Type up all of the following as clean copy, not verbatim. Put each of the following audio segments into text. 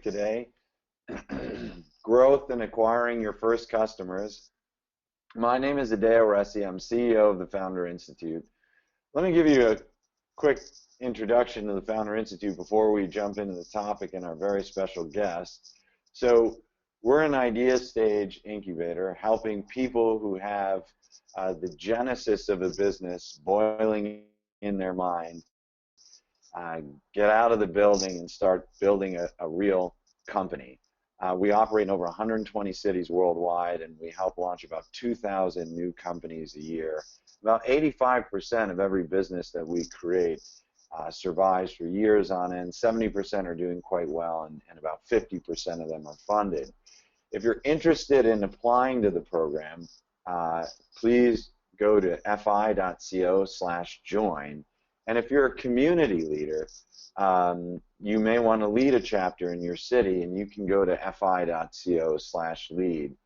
topic today, growth and acquiring your first customers. My name is Adeo Ressi. I'm CEO of the Founder Institute. Let me give you a quick introduction to the Founder Institute before we jump into the topic and our very special guest. So we're an idea stage incubator helping people who have the genesis of a business boiling in their mind get out of the building and start building a real company. We operate in over 120 cities worldwide, and we help launch about 2,000 new companies a year. About 85% of every business that we create survives for years on end. 70% are doing quite well, and about 50% of them are funded. If you're interested in applying to the program, please go to fi.co/join. And if you're a community leader, you may want to lead a chapter in your city, and you can go to fi.co/lead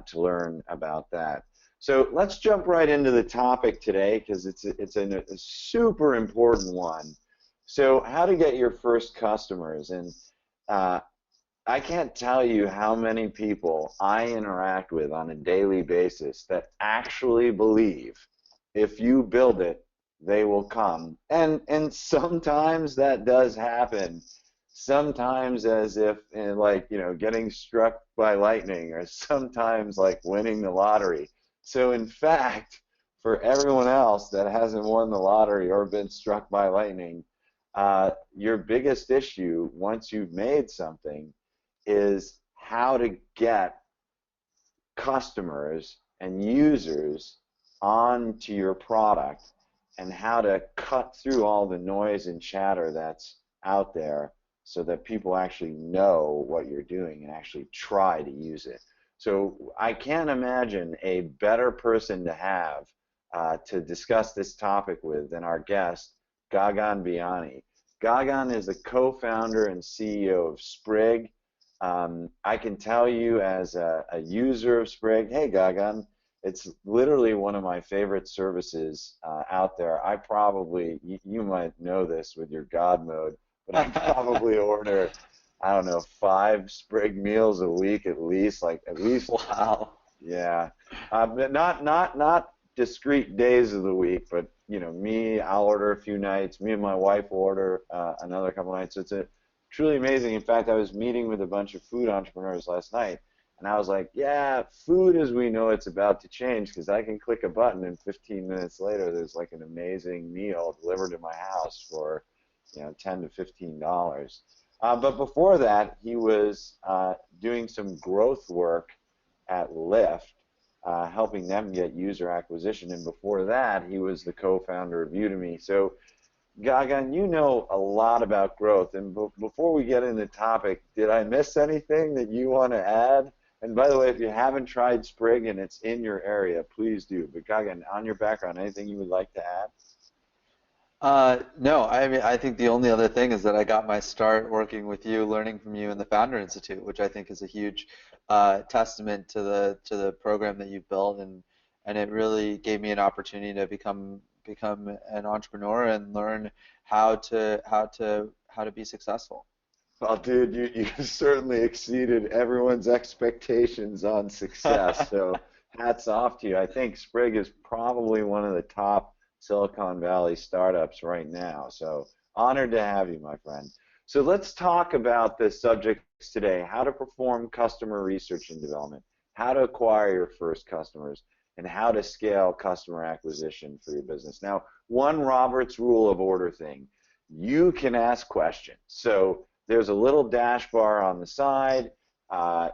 to learn about that. So let's jump right into the topic today because it's a super important one. So how to get your first customers. And I can't tell you how many people I interact with on a daily basis that actually believe if you build it, they will come. And sometimes that does happen. Sometimes as if like, you know, getting struck by lightning, or sometimes like winning the lottery. So in fact, for everyone else that hasn't won the lottery or been struck by lightning, your biggest issue once you've made something is how to get customers and users onto your product, and how to cut through all the noise and chatter that's out there so that people actually know what you're doing and actually try to use it. So I can't imagine a better person to have to discuss this topic with than our guest, Gagan Biyani. Gagan is the co-founder and CEO of Sprig. I can tell you as a user of Sprig, hey Gagan, it's literally one of my favorite services out there. I probably, you might know this with your God mode, but I probably order, I don't know, 5 Sprig meals a week at least, Wow. Yeah, but not discrete days of the week, but you know, I'll order a few nights. Me and my wife will order another couple nights. It's truly amazing. In fact, I was meeting with a bunch of food entrepreneurs last night, and I was like, yeah, food as we know it's about to change, because I can click a button and 15 minutes later there's like an amazing meal delivered to my house for, you know, $10 to $15. But before that, he was doing some growth work at Lyft, helping them get user acquisition, and before that he was the co-founder of Udemy. So Gagan, you know a lot about growth, and before we get into the topic, did I miss anything that you want to add? And by the way, if you haven't tried Sprig and it's in your area, please do. But Gagan, on your background, anything you would like to add? No, I mean, I think the only other thing is that I got my start working with you, learning from you in the Founder Institute, which I think is a huge testament to the program that you've built, and it really gave me an opportunity to become an entrepreneur and learn how to be successful. Well, dude, you certainly exceeded everyone's expectations on success, so hats off to you. I think Sprig is probably one of the top Silicon Valley startups right now, so honored to have you, my friend. So let's talk about the subjects today: how to perform customer research and development, how to acquire your first customers, and how to scale customer acquisition for your business. Now, one Robert's Rule of Order thing: you can ask questions. So there's a little dash bar on the side.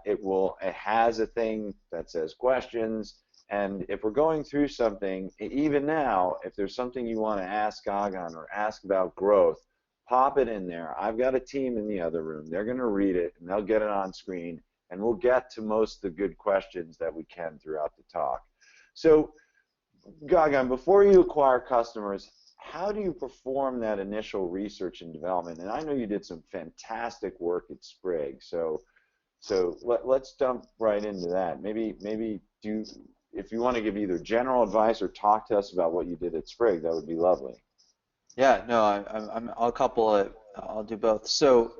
It has a thing that says questions. And if we're going through something, even now, if there's something you want to ask Gagan or ask about growth, pop it in there. I've got a team in the other room. They're going to read it, and they'll get it on screen, and we'll get to most of the good questions that we can throughout the talk. So, Gagan, before you acquire customers, how do you perform that initial research and development? And I know you did some fantastic work at Sprig, so let's jump right into that. Maybe if you want to give either general advice or talk to us about what you did at Sprig, that would be lovely. Yeah, no, I'll do both. So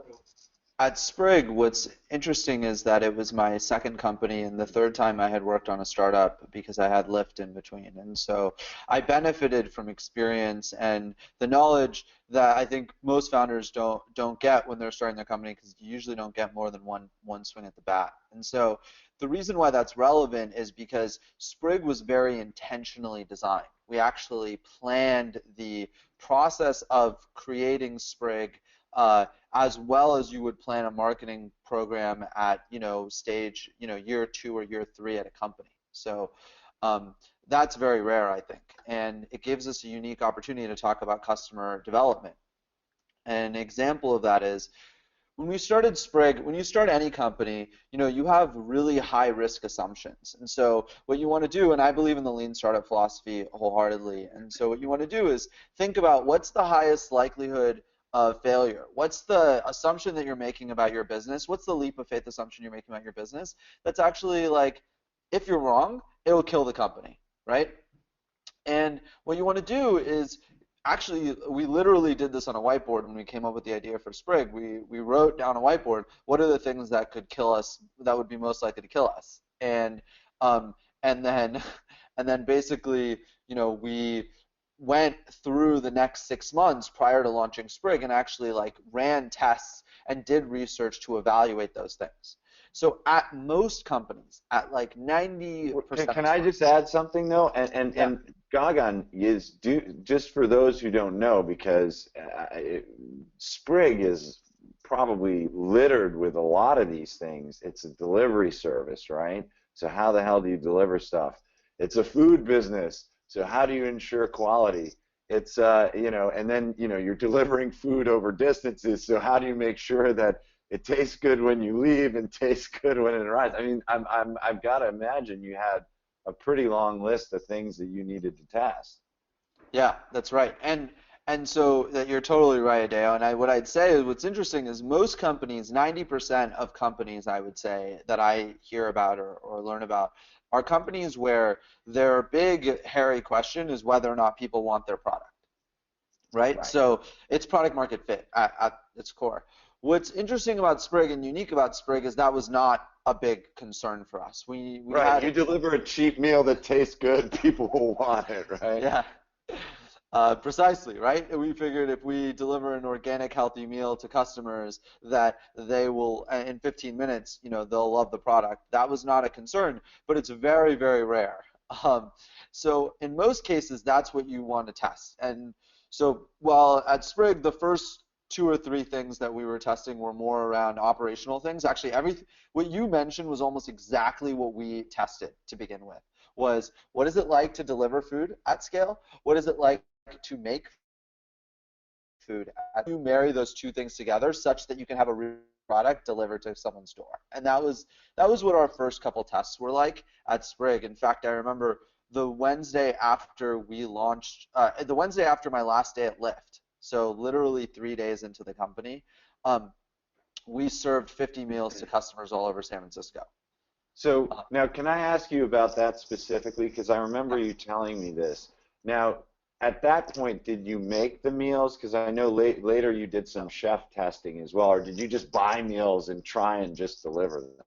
At Sprig, what's interesting is that it was my second company and the third time I had worked on a startup because I had Lyft in between. And so I benefited from experience and the knowledge that I think most founders don't get when they're starting their company because you usually don't get more than one swing at the bat. And so the reason why that's relevant is because Sprig was very intentionally designed. We actually planned the process of creating Sprig as well as you would plan a marketing program at stage year 2 or year 3 at a company. So um, that's very rare, I think, and it gives us a unique opportunity to talk about customer development. An example of that is when we started Sprig, when you start any company, you have really high risk assumptions. And so what you want to do, and I believe in the lean startup philosophy wholeheartedly, and so what you want to do is think about what's the highest likelihood of failure? What's the assumption that you're making about your business? What's the leap of faith assumption you're making about your business? That's actually like, if you're wrong, it'll kill the company, right? And what you want to do is actually, we literally did this on a whiteboard when we came up with the idea for Sprig. We wrote down a whiteboard, what are the things that could kill us, that would be most likely to kill us? Um, and then and then basically, we went through the next 6 months prior to launching Sprig and actually like ran tests and did research to evaluate those things. So at most companies, at like 90% Can of I just add something though? yeah, And Gagan is just for those who don't know, because Sprig is probably littered with a lot of these things. It's a delivery service, right? So how the hell do you deliver stuff? It's a food business. So how do you ensure quality? It's and then you're delivering food over distances. So how do you make sure that it tastes good when you leave and tastes good when it arrives? I mean, I've got to imagine you had a pretty long list of things that you needed to test. yeah, that's right. And so that you're totally right, Adeo. And what I'd say is what's interesting is most companies, 90% of companies I would say that I hear about or learn about are companies where their big hairy question is whether or not people want their product, right? Right. So it's product market fit at its core. What's interesting about Sprig and unique about Sprig is that was not a big concern for us. We Right. had You deliver a cheap meal that tastes good, people will want it, right? yeah. Precisely, right? We figured if we deliver an organic, healthy meal to customers, that they will, in 15 minutes, they'll love the product. That was not a concern, but it's very, very rare. So in most cases, that's what you want to test. And so, while at Sprig, the first 2 or 3 things that we were testing were more around operational things. Actually, what you mentioned was almost exactly what we tested to begin with. Was what is it like to deliver food at scale? What is it like to make food? You marry those two things together such that you can have a real product delivered to someone's door. And that was what our first couple tests were like at Sprig. In fact, I remember the Wednesday after we launched, the Wednesday after my last day at Lyft, so literally 3 days into the company, um, we served 50 meals to customers all over San Francisco. So Uh, now, can I ask you about that specifically? Because I remember you telling me this. Now, at that point, did you make the meals? Because I know later you did some chef testing as well, or did you just buy meals and try and just deliver them?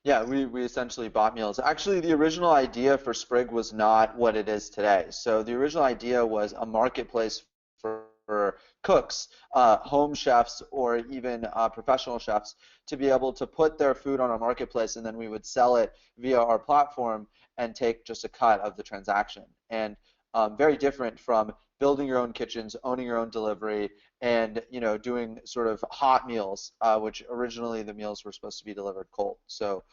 Yeah, we essentially bought meals. Actually, the original idea for Sprig was not what it is today. So the original idea was a marketplace for cooks, home chefs, or even professional chefs to be able to put their food on a marketplace, and then we would sell it via our platform and take just a cut of the transaction. And very different from building your own kitchens, owning your own delivery, and doing sort of hot meals, which originally the meals were supposed to be delivered cold. So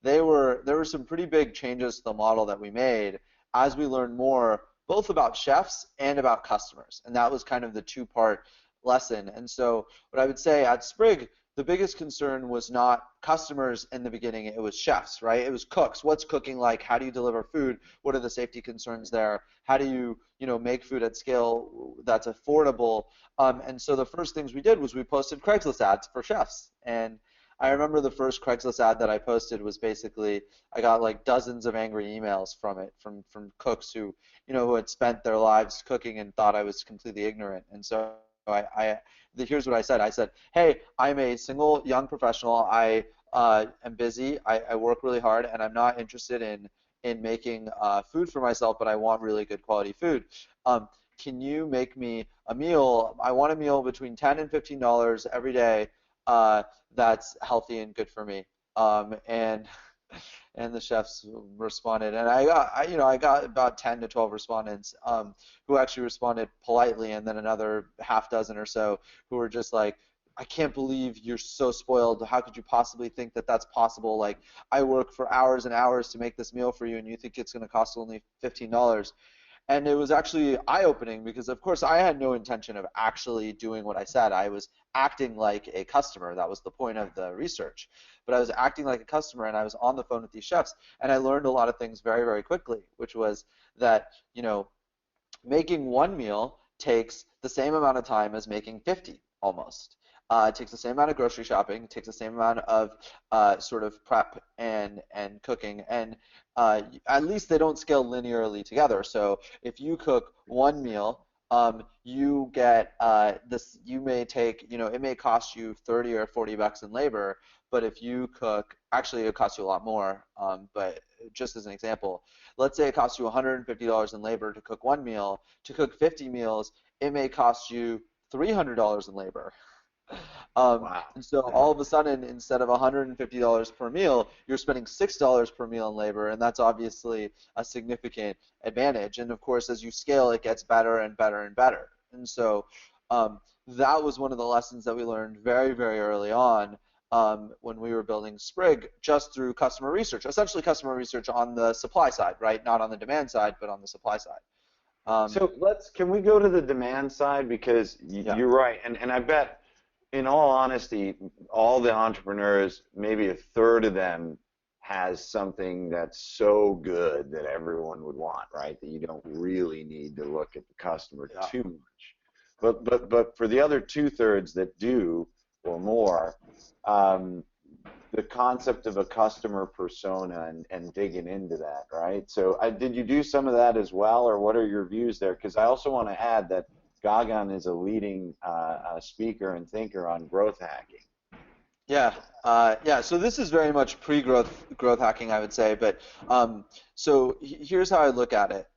there were some pretty big changes to the model that we made as we learned more, both about chefs and about customers, and that was kind of the two-part lesson. And so what I would say at Sprig, the biggest concern was not customers in the beginning, it was chefs, right? It was cooks. What's cooking like? How do you deliver food? What are the safety concerns there? How do you, make food at scale that's affordable? And so the first things we did was we posted Craigslist ads for chefs. And I remember the first Craigslist ad that I posted was basically I got like dozens of angry emails from it from cooks who had spent their lives cooking and thought I was completely ignorant. And so Here's what I said. I said, hey, I'm a single young professional. I am busy. I work really hard, and I'm not interested in making food for myself, but I want really good quality food. Um, can you make me a meal? I want a meal between $10 and $15 every day that's healthy and good for me. And and the chefs responded, and I got about 10 to 12 respondents who actually responded politely, and then another half dozen or so who were just like, I can't believe you're so spoiled. How could you possibly think that that's possible? Like, I work for hours and hours to make this meal for you, and you think it's going to cost only $15. And it was actually eye-opening because, of course, I had no intention of actually doing what I said. I was acting like a customer. That was the point of the research. But I was acting like a customer, and I was on the phone with these chefs, and I learned a lot of things very, very quickly, which was that, making one meal takes the same amount of time as making 50 almost. It takes the same amount of grocery shopping, it takes the same amount of sort of prep and cooking, and at least they don't scale linearly together. So if you cook one meal, you get this. You may take, it may cost you 30 or 40 bucks in labor, but if you cook, actually it costs you a lot more. But just as an example, let's say it costs you $150 in labor to cook one meal. To cook 50 meals, it may cost you $300 in labor. Wow. And so all of a sudden, instead of $150 per meal, you're spending $6 per meal in labor, and that's obviously a significant advantage. And of course, as you scale, it gets better and better and better. And so that was one of the lessons that we learned very, very early on when we were building Sprig, just through customer research, essentially customer research on the supply side, right? Not on the demand side, but on the supply side. Um, So can we go to the demand side because yeah. you're right, and I bet, in all honesty, all the entrepreneurs, maybe a third of them has something that's so good that everyone would want, right? That you don't really need to look at the customer Yeah. too much. But for the other two-thirds that do or more, um, the concept of a customer persona and digging into that, right? So did you do some of that as well, or what are your views there? Because I also want to add that Gagan is a leading speaker and thinker on growth hacking. Yeah. So this is very much pre-growth hacking, I would say. But so here's how I look at it.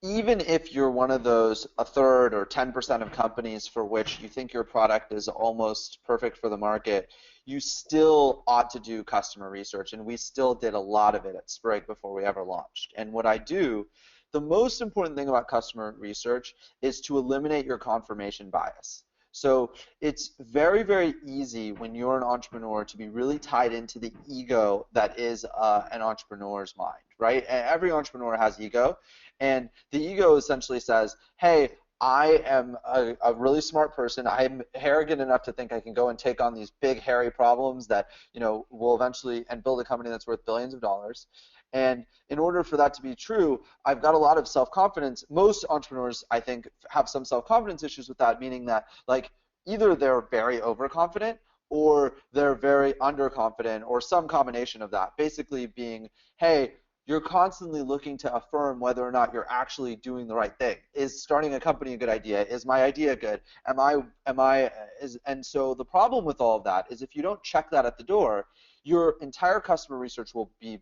Even if you're one of those a third or 10% of companies for which you think your product is almost perfect for the market, you still ought to do customer research, and we still did a lot of it at Sprig before we ever launched. And what I do, the most important thing about customer research is to eliminate your confirmation bias. So it's very, very easy when you're an entrepreneur to be really tied into the ego that is an entrepreneur's mind, right? Every entrepreneur has ego, and the ego essentially says, hey, I am a really smart person. I'm arrogant enough to think I can go and take on these big, hairy problems that, will eventually and build a company that's worth billions of dollars. And in order for that to be true, I've got a lot of self-confidence. Most entrepreneurs, I think, have some self-confidence issues with that, meaning that, like, either they're very overconfident or they're very underconfident, or some combination of that. Basically being, hey, you're constantly looking to affirm whether or not you're actually doing the right thing. Is starting a company a good idea? Is my idea good? And so the problem with all of that is if you don't check that at the door, your entire customer research will be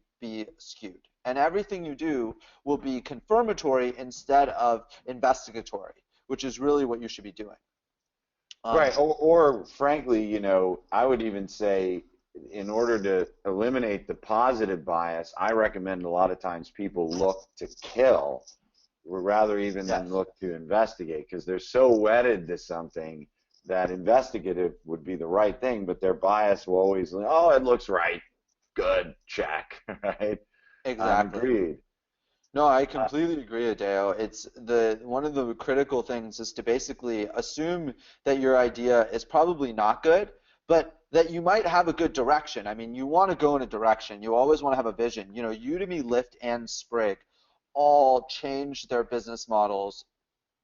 skewed. And everything you do will be confirmatory instead of investigatory, which is really what you should be doing. Right, or frankly, I would even say in order to eliminate the positive bias, I recommend a lot of times people look to kill rather even than Yes. look to investigate because they're so wedded to something that investigative would be the right thing, but their bias will always, oh, it looks right, good, check, right? Exactly. Agreed. No, I Uh, completely agree, Adeo. It's one of the critical things is to basically assume that your idea is probably not good, but that you might have a good direction. I mean, you want to go in a direction. You always want to have a vision. Udemy, Lyft, and Sprig all changed their business models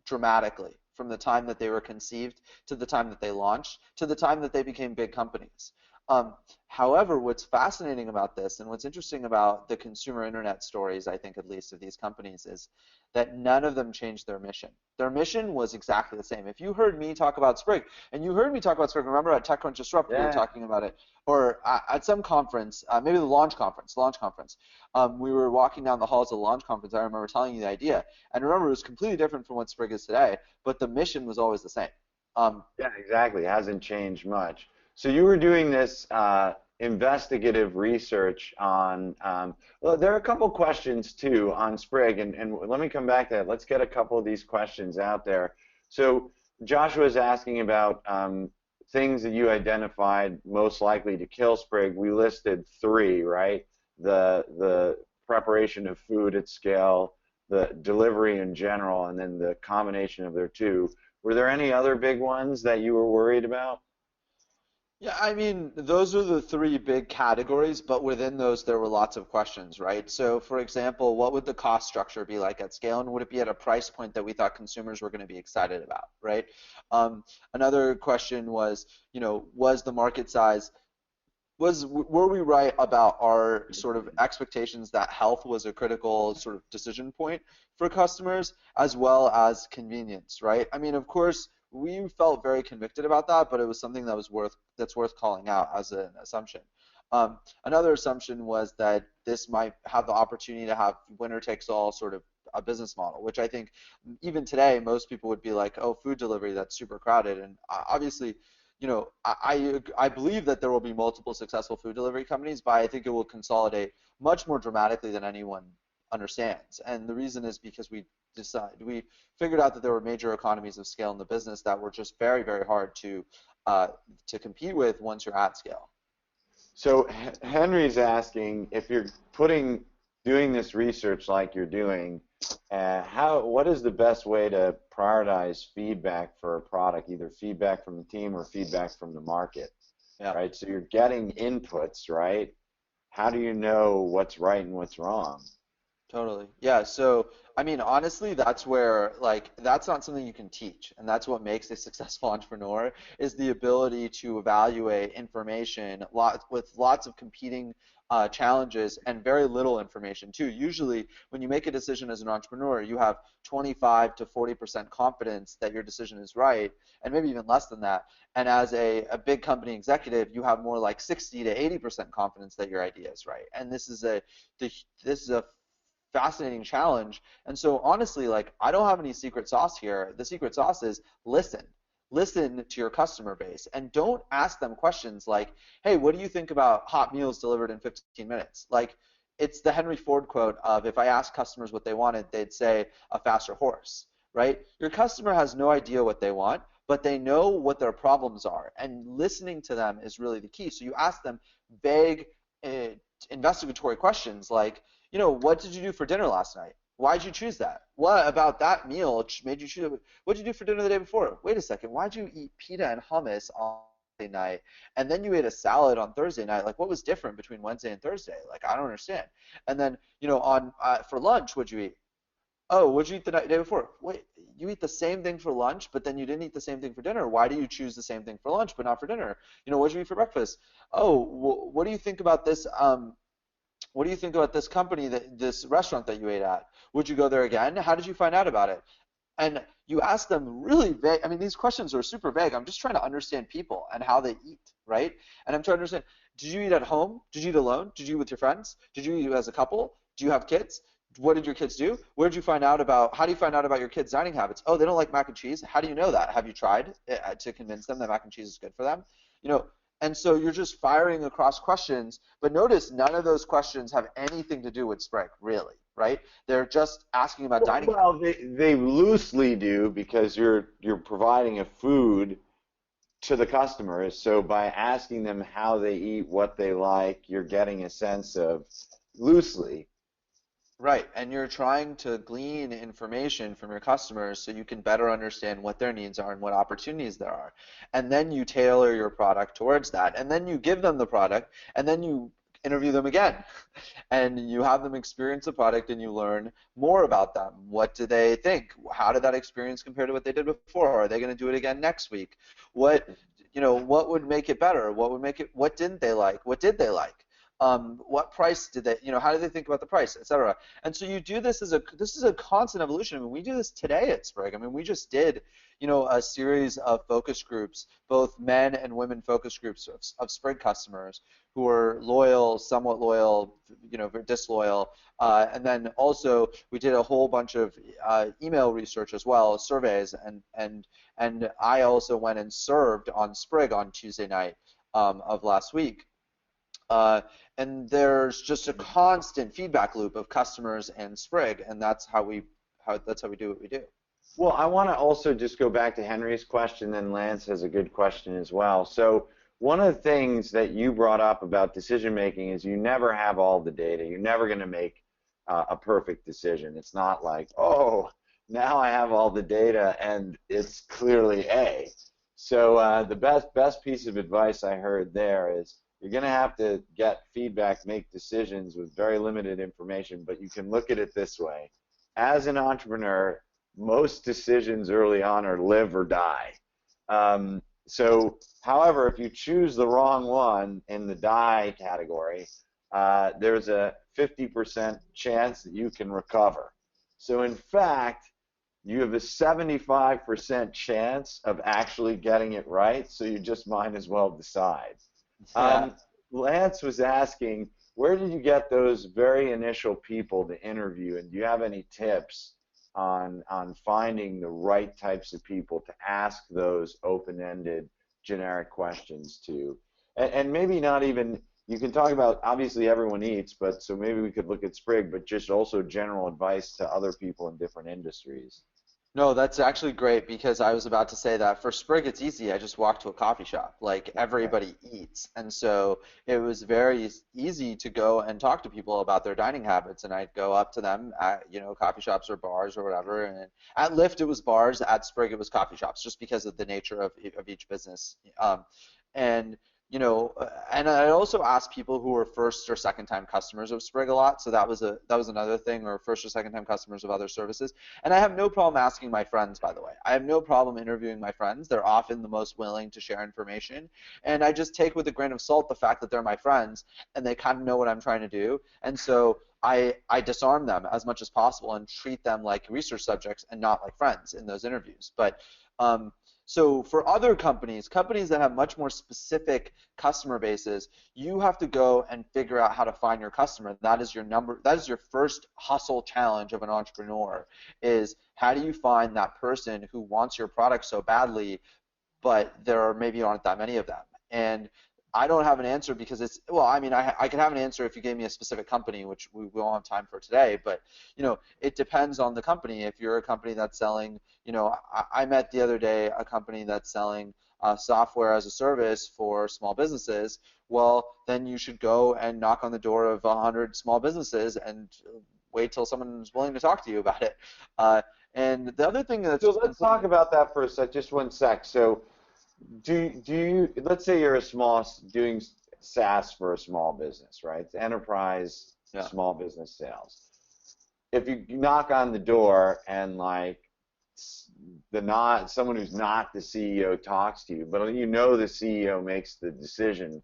dramatically from the time that they were conceived to the time that they launched to the time that they became big companies. Um, However, what's fascinating about this and what's interesting about the consumer internet stories, I think at least of these companies, is that none of them changed their mission. Their mission was exactly the same. If you heard me talk about Sprig, and you heard me talk about Sprig, remember at TechCrunch Disrupt we were Yeah. talking about it, or at some conference, maybe the launch conference, we were walking down the halls of the launch conference. I remember telling you the idea, and remember it was completely different from what Sprig is today, but the mission was always the same. Um, Yeah, exactly. It hasn't changed much. So you were doing this investigative research on, well, there are a couple questions too on Sprig, and let me come back to that. Let's get a couple of these questions out there. So Joshua is asking about things that you identified most likely to kill Sprig. We listed three, right? The preparation of food at scale, the delivery in general, and then the combination of their two. Were there any other big ones that you were worried about? Yeah, I mean, those are the three big categories, but within those, there were lots of questions, right? So, for example, what would the cost structure be like at scale, and would it be at a price point that we thought consumers were going to be excited about, right? Another question was, was the market size were we right about our sort of expectations that health was a critical sort of decision point for customers as well as convenience, right? I mean, of course, we felt very convicted about that, but it was something that's worth calling out as an assumption. Another assumption was that this might have the opportunity to have winner takes all sort of a business model, which I think even today most people would be like, oh, food delivery, that's super crowded, and obviously I believe that there will be multiple successful food delivery companies, but I think it will consolidate much more dramatically than anyone understands. And the reason is because we figured out that there were major economies of scale in the business that were just very, very hard uh, to compete with once you're at scale. So Henry's asking if you're doing this research like you're doing, what is the best way to prioritize feedback for a product, either feedback from the team or feedback from the market, Yeah. right? So you're getting inputs, right? How do you know what's right and what's wrong? Totally. Yeah. So, I mean, honestly, that's where, like, that's not something you can teach. And that's what makes a successful entrepreneur is the ability to evaluate information with lots of competing challenges and very little information, too. Usually, when you make a decision as an entrepreneur, you have 25 to 40% confidence that your decision is right, and maybe even less than that. And as a big company executive, you have more like 60 to 80% confidence that your idea is right. And this is a fascinating challenge. And so honestly, like I don't have any secret sauce here. The secret sauce is listen. Listen to your customer base and don't ask them questions like, "Hey, what do you think about hot meals delivered in 15 minutes?" Like it's the Henry Ford quote of if I asked customers what they wanted, they'd say a faster horse, right? Your customer has no idea what they want, but they know what their problems are, and listening to them is really the key. So you ask them vague uh, investigatory questions like, what did you do for dinner last night? Why'd you choose that? What about that meal made you choose it? What'd you do for dinner the day before? Wait a second, why'd you eat pita and hummus on Wednesday night and then you ate a salad on Thursday night? Like, what was different between Wednesday and Thursday? Like, I don't understand. And then, on for lunch, what'd you eat? Oh, what'd you eat the day before? Wait, you eat the same thing for lunch, but then you didn't eat the same thing for dinner. Why do you choose the same thing for lunch but not for dinner? What'd you eat for breakfast? Oh, what do you think about this? What do you think about this company, this restaurant that you ate at? Would you go there again? How did you find out about it? And you ask them really vague. I mean, these questions are super vague. I'm just trying to understand people and how they eat, right? And I'm trying to understand, did you eat at home? Did you eat alone? Did you eat with your friends? Did you eat as a couple? Do you have kids? What did your kids do? Where did you find out about, how do you find out about your kids' dining habits? Oh, they don't like mac and cheese. How do you know that? Have you tried to convince them that mac and cheese is good for them? You know, and so you're just firing across questions, but notice none of those questions have anything to do with Sprig, really, right? They're just asking about dining habits. Well, they loosely do because you're providing a food to the customers. So by asking them how they eat, what they like, you're getting a sense of loosely. Right, and you're trying to glean information from your customers so you can better understand what their needs are and what opportunities there are. And then you tailor your product towards that. And then you give them the product, and then you interview them again. And you have them experience the product and you learn more about them. What do they think? How did that experience compare to what they did before? Are they going to do it again next week? What what would make it better? What would make it? What didn't they like? What did they like? What price did they? How did they think about the price, etc. And so you do this this is a constant evolution. I mean, we do this today at Sprig. I mean, we just did a series of focus groups, both men and women focus groups of Sprig customers who are loyal, somewhat loyal, disloyal, and then also we did a whole bunch of email research as well, surveys, and I also went and served on Sprig on Tuesday night of last week. Uh, and there's just a constant feedback loop of customers and Sprig, and that's how we do what we do. Well, I want to also just go back to Henry's question, then Lance has a good question as well. So one of the things that you brought up about decision making is you never have all the data. You're never going to make a perfect decision. It's not like, oh, now I have all the data and it's clearly A. So the best piece of advice I heard there is you're going to have to get feedback, make decisions with very limited information, but you can look at it this way. As an entrepreneur, most decisions early on are live or die. However, if you choose the wrong one in the die category, there's a 50% chance that you can recover. So in fact, you have a 75% chance of actually getting it right, so you just might as well decide. Yeah. Lance was asking, where did you get those very initial people to interview, and do you have any tips on finding the right types of people to ask those open-ended generic questions to? And maybe not even, you can talk about, obviously everyone eats, but so maybe we could look at Sprig, but just also general advice to other people in different industries. No, that's actually great because I was about to say that for Sprig, it's easy. I just walk to a coffee shop. Like Okay. everybody eats. And so it was very easy to go and talk to people about their dining habits. And I'd go up to them at, coffee shops or bars or whatever. And at Lyft, it was bars. At Sprig, it was coffee shops just because of the nature of each business. And and I also asked people who were first or second time customers of Sprig a lot, so that was another thing, or first or second time customers of other services. And I have no problem asking my friends, by the way. I have no problem interviewing my friends. They're often the most willing to share information. And I just take with a grain of salt the fact that they're my friends and they kind of know what I'm trying to do. And so I disarm them as much as possible and treat them like research subjects and not like friends in those interviews. But um, so for other companies that have much more specific customer bases, you have to go and figure out how to find your customer. That is your first hustle challenge of an entrepreneur, is how do you find that person who wants your product so badly, but maybe aren't that many of them. And I don't have an answer because well, I mean, I could have an answer if you gave me a specific company, which we won't have time for today, but it depends on the company. If you're a company that's selling, I met the other day a company that's selling software as a service for small businesses. Well, then you should go and knock on the door of 100 small businesses and wait till someone's willing to talk to you about it. And the other thing that's So let's talk important. about that for a sec, just one sec. So do you, let's say you're a doing SaaS for a small business, right? It's enterprise Yeah. small business sales. If you knock on the door and like the not someone who's not the CEO talks to you, but you know the CEO makes the decision,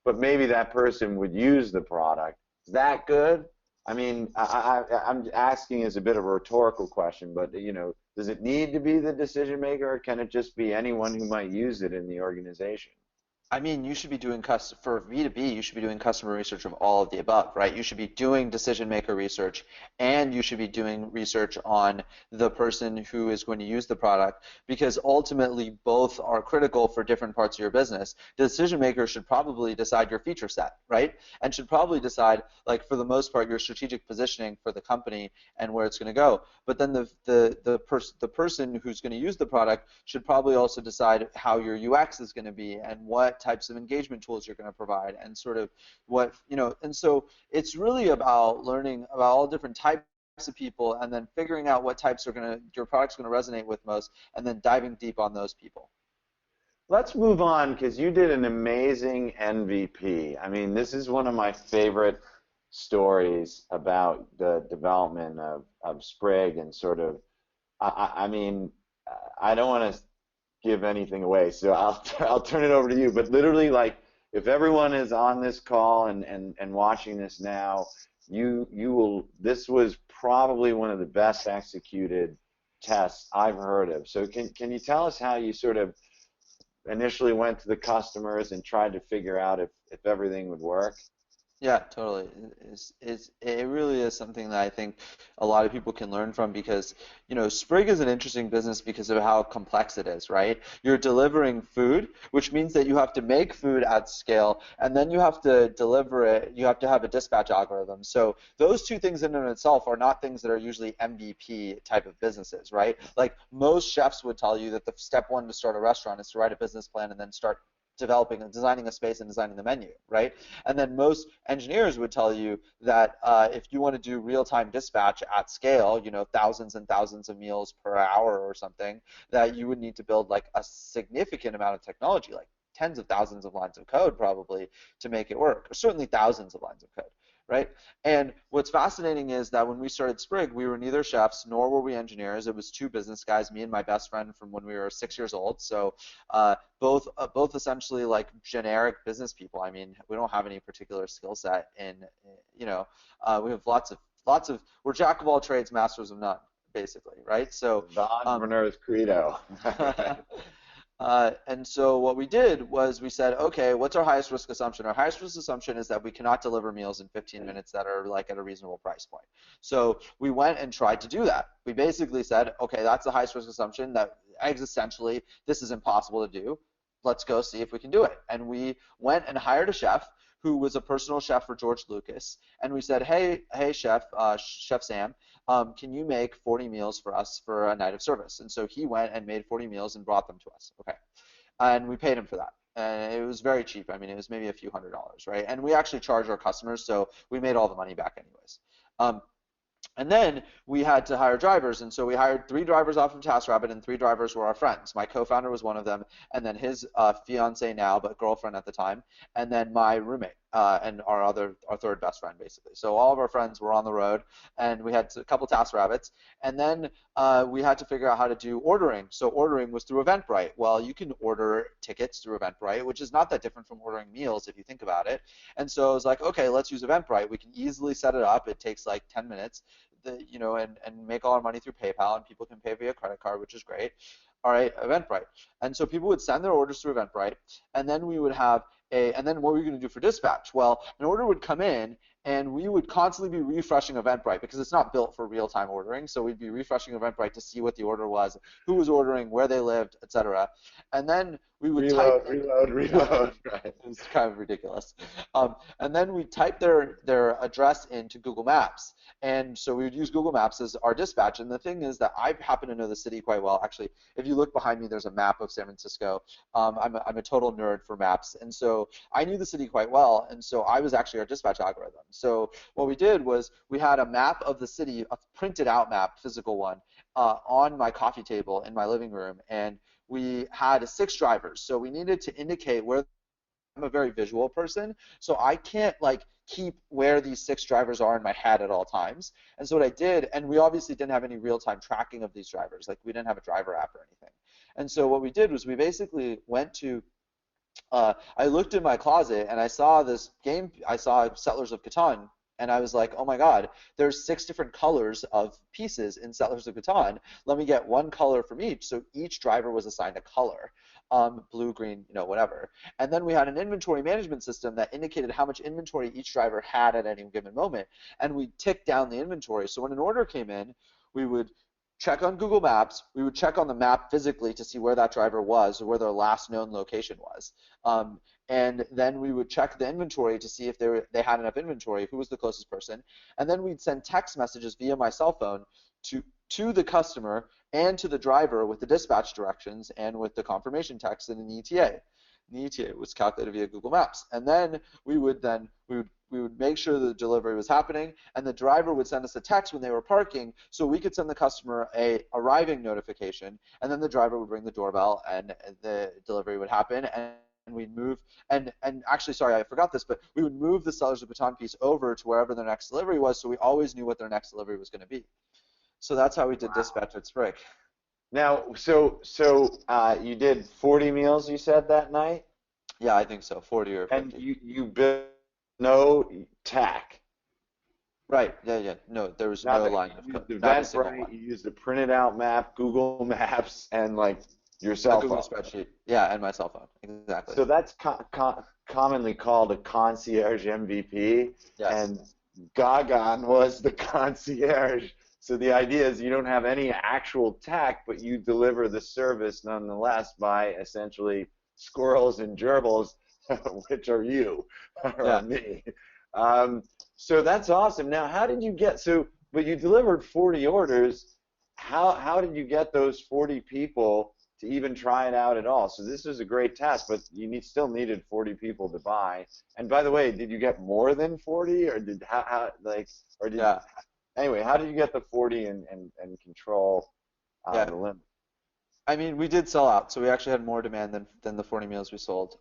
but maybe that person would use the product. Is that good? I mean, I'm asking as a bit of a rhetorical question, but does it need to be the decision maker, or can it just be anyone who might use it in the organization? I mean, you should be doing for B2B, you should be doing customer research of all of the above, right? You should be doing decision maker research, and you should be doing research on the person who is going to use the product, because ultimately both are critical for different parts of your business. The decision maker should probably decide your feature set, right? And should probably decide, like, for the most part, your strategic positioning for the company and where it's going to go. But then the person who's going to use the product should probably also decide how your UX is going to be and what types of engagement tools you're going to provide and sort of and so it's really about learning about all different types of people and then figuring out what types your product's going to resonate with most, and then diving deep on those people. Let's move on because you did an amazing MVP. I mean, this is one of my favorite stories about the development of Sprig and sort of, I mean, I don't want to. give anything away, so I'll turn it over to you. But literally, like, if everyone is on this call and watching this now, you will. This was probably one of the best executed tests I've heard of. So can you tell us how you sort of initially went to the customers and tried to figure out if everything would work? Yeah, totally. It really is something that I think a lot of people can learn from because, Sprig is an interesting business because of how complex it is, right? You're delivering food, which means that you have to make food at scale, and then you have to deliver it. You have to have a dispatch algorithm. So those two things in and of itself are not things that are usually MVP type of businesses, right? Like most chefs would tell you that the step one to start a restaurant is to write a business plan and then start developing and designing a space and designing the menu, right? And then most engineers would tell you that if you want to do real-time dispatch at scale, thousands and thousands of meals per hour or something, that you would need to build like a significant amount of technology, like tens of thousands of lines of code probably to make it work, or certainly thousands of lines of code, right? And what's fascinating is that when we started Sprig, we were neither chefs nor were we engineers. It was two business guys, me and my best friend from when we were 6 years old. So both essentially like generic business people. I mean, we don't have any particular skill set in, we have lots of we're jack of all trades, masters of none, basically, right? So The um, entrepreneur's credo. and so what we did was we said, okay, what's our highest risk assumption? Our highest risk assumption is that we cannot deliver meals in 15 minutes that are like at a reasonable price point. So we went and tried to do that. We basically said, okay, that's the highest risk assumption that existentially this is impossible to do. Let's go see if we can do it. And we went and hired a chef who was a personal chef for George Lucas. And we said, hey, chef, Chef Sam, can you make 40 meals for us for a night of service? And so he went and made 40 meals and brought them to us. Okay. And we paid him for that. And it was very cheap. I mean, it was maybe a few $100s, right? And we actually charged our customers, so we made all the money back anyways. Um, and then we had to hire drivers, and so we hired 3 drivers off of TaskRabbit, and 3 drivers were our friends. My co-founder was one of them, and then his fiance now, but girlfriend at the time, and then my roommate and our third best friend, basically. So all of our friends were on the road, and we had a couple TaskRabbits, and then we had to figure out how to do ordering. So ordering was through Eventbrite. Well, you can order tickets through Eventbrite, which is not that different from ordering meals if you think about it. And so I was like, okay, let's use Eventbrite. We can easily set it up. It takes like 10 minutes and make all our money through PayPal, and people can pay via credit card, which is great. All right, Eventbrite. And so people would send their orders through Eventbrite, and then we would have and then what were we going to do for dispatch? Well, an order would come in, and we would constantly be refreshing Eventbrite because it's not built for real-time ordering. So we'd be refreshing Eventbrite to see what the order was, who was ordering, where they lived, etc. And then we would type. Reload, reload, Yeah, reload. Right. it's kind of ridiculous. And then we type their address into Google Maps. And so we would use Google Maps as our dispatch. And the thing is that I happen to know the city quite well. Actually, if you look behind me, there's a map of San Francisco. I'm a total nerd for maps. And so I knew the city quite well. And so I was actually our dispatch algorithm. So what we did was we had a map of the city, a printed out map, physical one, on my coffee table in my living room. And we had 6 drivers. So we needed to indicate where. I'm a very visual person, so I can't like keep where these 6 drivers are in my head at all times. And so what I did, and we obviously didn't have any real-time tracking of these drivers, like we didn't have a driver app or anything. And so what we did was we basically went to I looked in my closet and I saw this game. I saw Settlers of Catan, and I was like, oh my God, there's 6 different colors of pieces in Settlers of Catan. Let me get one color from each. So each driver was assigned a color, blue, green, whatever. And then we had an inventory management system that indicated how much inventory each driver had at any given moment. And we ticked down the inventory. So when an order came in, we would check on Google Maps. We would check on the map physically to see where that driver was or where their last known location was. And then we would check the inventory to see if they had enough inventory, who was the closest person. And then we'd send text messages via my cell phone to the customer and to the driver with the dispatch directions and with the confirmation text and an ETA. The ETA was calculated via Google Maps. And then we would make sure the delivery was happening, and the driver would send us a text when they were parking, so we could send the customer a arriving notification, and then the driver would ring the doorbell, and the delivery would happen, and we'd move, and actually, sorry, I forgot this, but we would move the Sellers of Baton piece over to wherever their next delivery was, so we always knew what their next delivery was going to be. So that's how we did Wow. dispatch at Sprig. Now, you did 40 meals, you said that night, Yeah, I think so, 40 or and 50. you built no tack. Right. Yeah, yeah. No, there was no Nothing. line of You code, used not a single Eventbrite, one. you used a printed out map, Google Maps, and like your A cell Google phone. spreadsheet. Yeah, and my cell phone. Exactly. So that's commonly called a concierge MVP, Yes. and Gagan was the concierge. So the idea is you don't have any actual tech, but you deliver the service nonetheless by essentially squirrels and gerbils, which are you or Yeah. me. Um, so that's awesome. Now, how did you get so? But you delivered 40 orders. How did you get those 40 people to even try it out at all? So this is a great test, but you still needed 40 people to buy. And by the way, did you get more than 40, or did how like or did Yeah. anyway? How did you get the 40 and control Yeah. the limit? I mean, we did sell out, so we actually had more demand than the 40 meals we sold.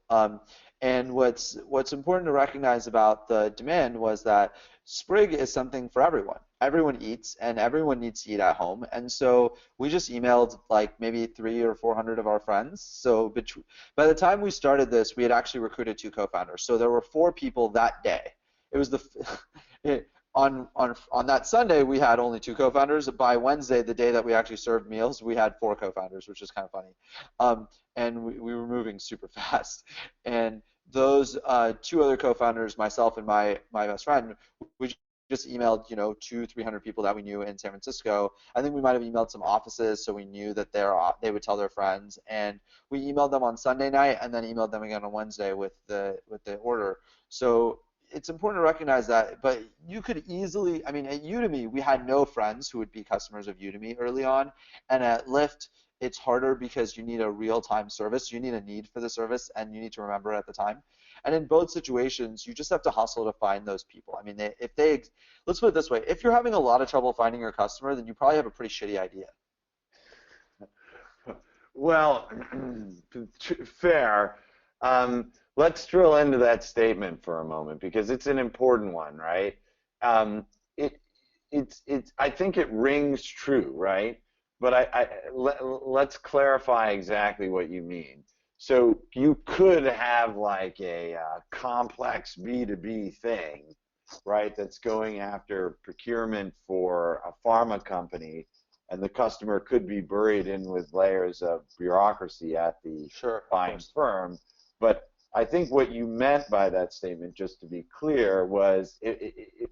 And what's important to recognize about the demand was that Sprig is something for everyone. Everyone eats, and everyone needs to eat at home. And so we just emailed like maybe 300 or 400 of our friends. So by the time we started this, we had actually recruited two co-founders. So there were four people that day. It was on that Sunday, we had only two co-founders. By Wednesday, the day that we actually served meals, we had four co-founders, which is kind of funny. And we were moving super fast. And those two other co-founders, myself and my best friend, we just emailed, 300 people that we knew in San Francisco. I think we might have emailed some offices, so we knew that they would tell their friends. And we emailed them on Sunday night, and then emailed them again on Wednesday with the order. So it's important to recognize that, but you could easily, I mean, at Udemy, we had no friends who would be customers of Udemy early on, and at Lyft, it's harder because you need a real-time service, you need a need for the service, and you need to remember it at the time. And in both situations, you just have to hustle to find those people. I mean, let's put it this way, if you're having a lot of trouble finding your customer, then you probably have a pretty shitty idea. Well, fair. Let's drill into that statement for a moment because it's an important one, right? Um, it, I think it rings true, right? But let's clarify exactly what you mean. So you could have like a complex B2B thing, right? That's going after procurement for a pharma company, and the customer could be buried in with layers of bureaucracy at the Sure, of buying course. firm. But I think what you meant by that statement, just to be clear, was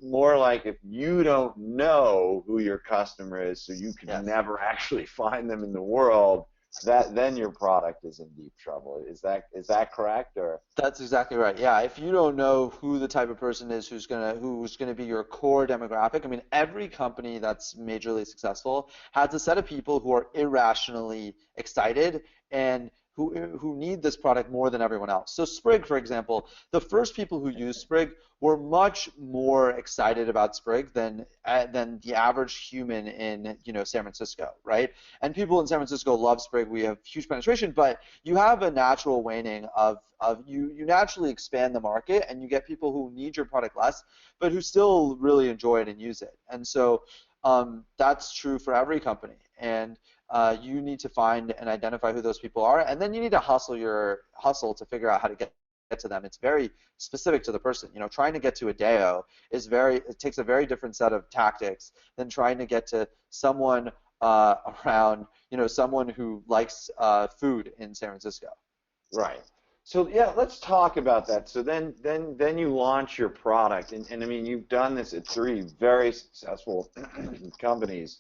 more like if you don't know who your customer is, so you can Yes. never actually find them in the world, that then your product is in deep trouble. Is that correct or? That's exactly right. Yeah, if you don't know who the type of person is who's gonna be your core demographic, I mean, every company that's majorly successful has a set of people who are irrationally excited and who need this product more than everyone else. So Sprig, for example, the first people who used Sprig were much more excited about Sprig than the average human in San Francisco, right? And people in San Francisco love Sprig. We have huge penetration, but you have a natural waning of you naturally expand the market and you get people who need your product less, but who still really enjoy it and use it. And so that's true for every company. And you need to find and identify who those people are, and then you need to hustle to figure out how to get to them. It's very specific to the person. Trying to get to Adeo it takes a very different set of tactics than trying to get to someone around, someone who likes food in San Francisco. Right. So yeah, let's talk about that. So then you launch your product, and I mean you've done this at three very successful companies,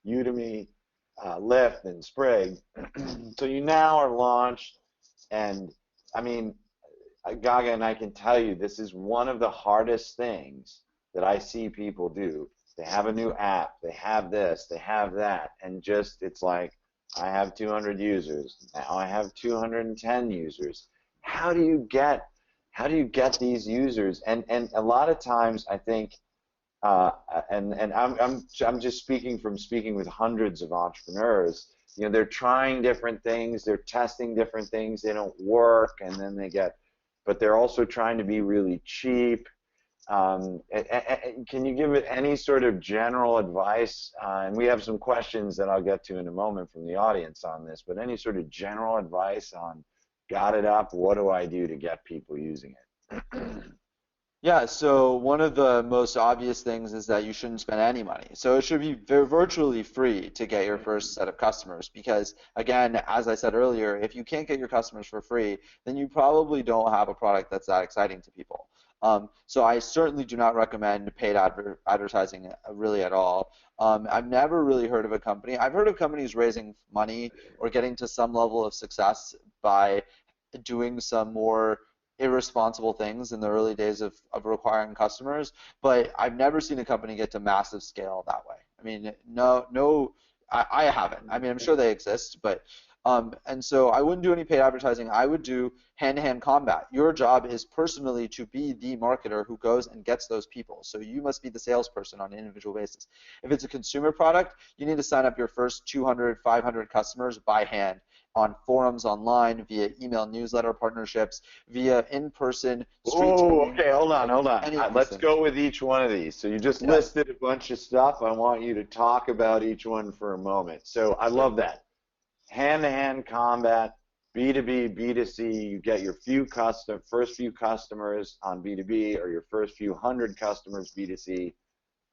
Udemy, Lyft, and Sprig. So you now are launched, and I mean, Gaga, and I can tell you this is one of the hardest things that I see people do. They have a new app, they have this, they have that, and just it's like I have 200 users, now I have 210 users. How do you get how do you get these users? And a lot of times I think uh, and I'm just speaking with hundreds of entrepreneurs. They're trying different things, they're testing different things, they don't work, and then but they're also trying to be really cheap. Can you give it any sort of general advice? And we have some questions that I'll get to in a moment from the audience on this, but any sort of general advice on got it up, what do I do to get people using it? Yeah, so one of the most obvious things is that you shouldn't spend any money. So it should be virtually free to get your first set of customers because, again, as I said earlier, if you can't get your customers for free, then you probably don't have a product that's that exciting to people. So I certainly do not recommend paid advertising really at all. I've never really heard of a company. I've heard of companies raising money or getting to some level of success by doing some more irresponsible things in the early days of acquiring customers, but I've never seen a company get to massive scale that way. I mean, no, I haven't. I mean, I'm sure they exist, but and so I wouldn't do any paid advertising. I would do hand-to-hand combat. Your job is personally to be the marketer who goes and gets those people. So you must be the salesperson on an individual basis. If it's a consumer product, you need to sign up your first 200, 500 customers by hand on forums online, via email newsletter partnerships, via in-person street Oh, teaming, okay, hold on, like hold on. any of these Let's things. go with each one of these. So you just Yeah, listed a bunch of stuff. I want you to talk about each one for a moment. So I sure. love that. Hand-to-hand combat, B2B, B2C, you get your first few customers on B2B or your first few hundred customers B2C,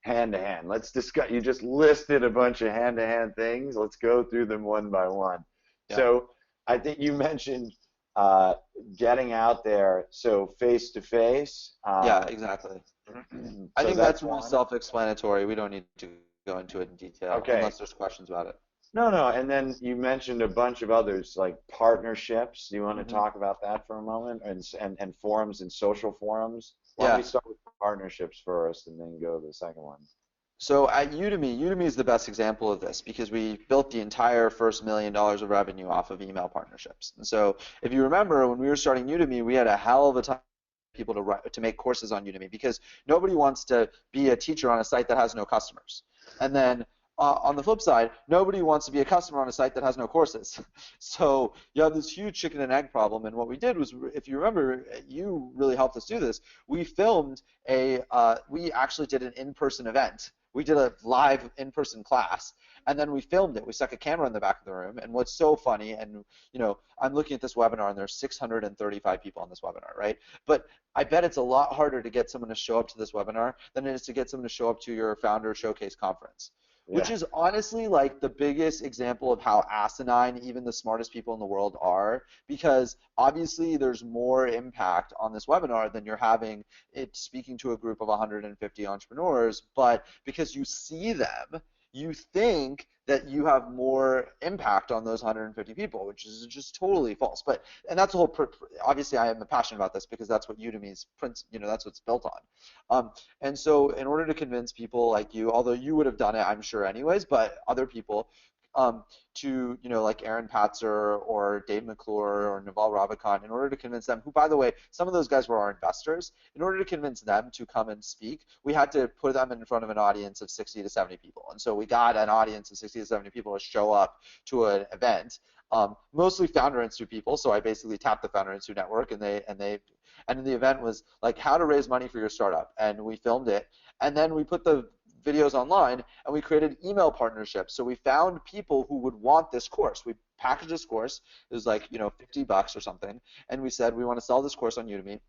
hand-to-hand. Let's discuss, you just listed a bunch of hand-to-hand things. Let's go through them one by one. Yeah. So I think you mentioned uh, getting out there, so face-to-face. Yeah, exactly. I So think that's that's really one. self-explanatory. We don't need to go into it in detail Okay. unless there's questions about it. No, no, and then you mentioned a bunch of others like partnerships. Do you want to hmm talk about that for a moment? And forums and social forums? Why don't we Yeah. start with partnerships first and then go to the second one? So at Udemy, Udemy is the best example of this because we built the entire first $1 million of revenue off of email partnerships. And so if you remember, when we were starting Udemy, we had a hell of a time people to make courses on Udemy because nobody wants to be a teacher on a site that has no customers. And then on the flip side, nobody wants to be a customer on a site that has no courses. So you have this huge chicken and egg problem. And what we did was, if you remember, you really helped us do this. We actually did an in-person event. We did a live in-person class, and then we filmed it. We stuck a camera in the back of the room. And what's so funny, and I'm looking at this webinar, and there's 635 people on this webinar, right? But I bet it's a lot harder to get someone to show up to this webinar than it is to get someone to show up to your founder showcase conference, which Yeah. is honestly like the biggest example of how asinine even the smartest people in the world are, because obviously there's more impact on this webinar than you're having it speaking to a group of 150 entrepreneurs, but because you see them, you think that you have more impact on those 150 people, which is just totally false. But and that's the whole. Obviously, I am passionate about this because that's what Udemy's that's what it's built on. And so, in order to convince people like you, although you would have done it, I'm sure anyways, but other people, to like Aaron Patzer or Dave McClure or Naval Ravikant, in order to convince them, who by the way, some of those guys were our investors, in order to convince them to come and speak, we had to put them in front of an audience of 60 to 70 people. And so we got an audience of 60 to 70 people to show up to an event. Mostly Founder Institute people, so I basically tapped the Founder Institute network, and the event was like how to raise money for your startup, and we filmed it, and then we put the videos online, and we created email partnerships. So we found people who would want this course. We packaged this course. It was like $50 or something, and we said we want to sell this course on Udemy.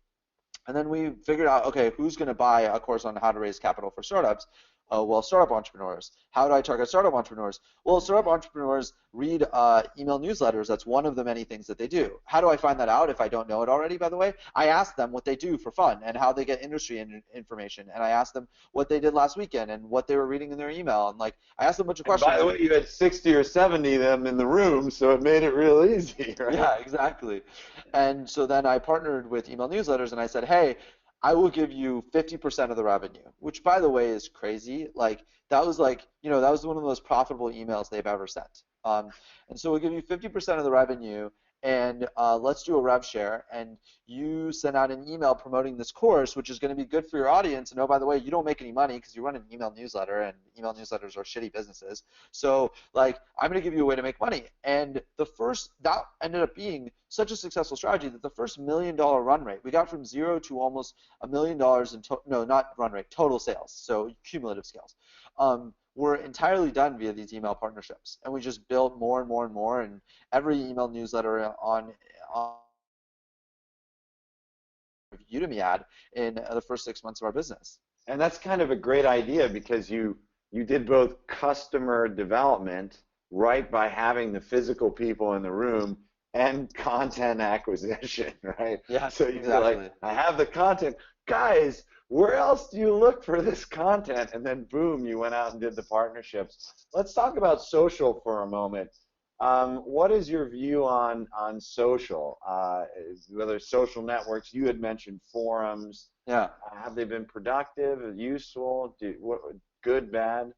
And then we figured out, okay, who's going to buy a course on how to raise capital for startups? Well, startup entrepreneurs. How do I target startup entrepreneurs? Well, startup entrepreneurs read email newsletters. That's one of the many things that they do. How do I find that out if I don't know it already, by the way? I ask them what they do for fun and how they get industry information. And I ask them what they did last weekend and what they were reading in their email. And I asked them a bunch of And by questions. the way, you had 60 or 70 of them in the room, so it made it real easy, right? Yeah, exactly. And so then I partnered with email newsletters and I said, hey, I will give you 50% of the revenue, which by the way is crazy. That was that was one of the most profitable emails they've ever sent. And so we'll give you 50% of the revenue, and let's do a rev share, and you send out an email promoting this course, which is going to be good for your audience. And oh, by the way, you don't make any money because you run an email newsletter, and email newsletters are shitty businesses. So like, I'm going to give you a way to make money. And that ended up being such a successful strategy that the first $1 million run rate, we got from zero to almost $1 million in no, not run rate, total sales, so cumulative sales. Were entirely done via these email partnerships, and we just built more and more and more. And every email newsletter on Udemy ad in the first 6 months of our business. And that's kind of a great idea because you did both customer development right by having the physical people in the room and content acquisition, right? Yeah, So you're exactly. like, I have the content. Guys, where else do you look for this content? And then boom, you went out and did the partnerships. Let's talk about social for a moment. What is your view on social? Whether social networks, you had mentioned forums. Yeah. Have they been productive, useful, good, bad?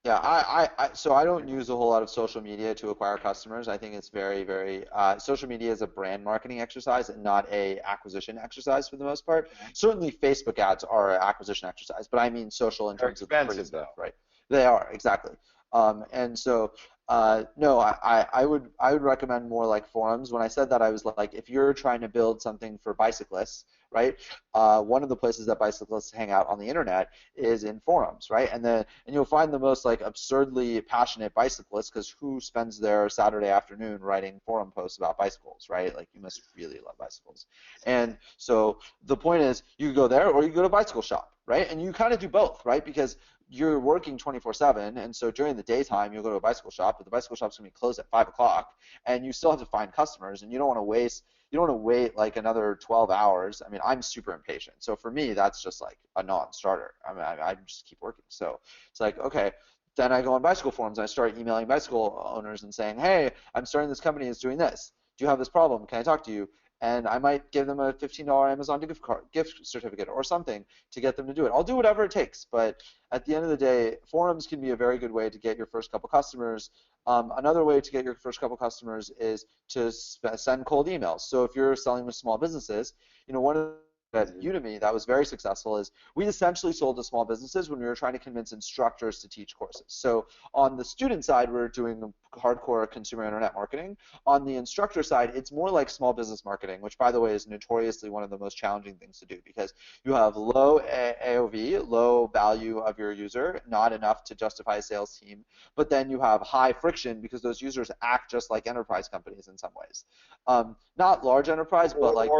Yeah, so I don't use a whole lot of social media to acquire customers. I think it's very, very, social media is a brand marketing exercise and not a acquisition exercise for the most part. Okay. Certainly Facebook ads are an acquisition exercise, but I mean social in They're terms of expensive though. right? They are, exactly. And so, no, I would recommend more like forums. When I said that, I was like, if you're trying to build something for bicyclists, right? One of the places that bicyclists hang out on the internet is in forums, right? And you'll find the most like absurdly passionate bicyclists, because who spends their Saturday afternoon writing forum posts about bicycles, right? Like, you must really love bicycles. And so the point is, you can go there or you can go to a bicycle shop, right? And you kind of do both, right? Because you're working 24/7, and so during the daytime you'll go to a bicycle shop, but the bicycle shop's going to be closed at 5 o'clock, and you still have to find customers, and you don't want to wait like another 12 hours. I mean, I'm super impatient, so for me that's just like a non-starter. I mean, I just keep working. So it's like, okay, then I go on bicycle forums and I start emailing bicycle owners and saying, hey, I'm starting this company, it's doing this. Do you have this problem? Can I talk to you? And I might give them a $15 Amazon gift certificate or something to get them to do it. I'll do whatever it takes, but at the end of the day, forums can be a very good way to get your first couple customers. Another way to get your first couple customers is to send cold emails. So if you're selling to small businesses, one of the at Udemy that was very successful is we essentially sold to small businesses when we were trying to convince instructors to teach courses. So on the student side, we're doing hardcore consumer internet marketing. On the instructor side, it's more like small business marketing, which, by the way, is notoriously one of the most challenging things to do, because you have low AOV, low value of your user, not enough to justify a sales team, but then you have high friction because those users act just like enterprise companies in some ways. Not large enterprise, but like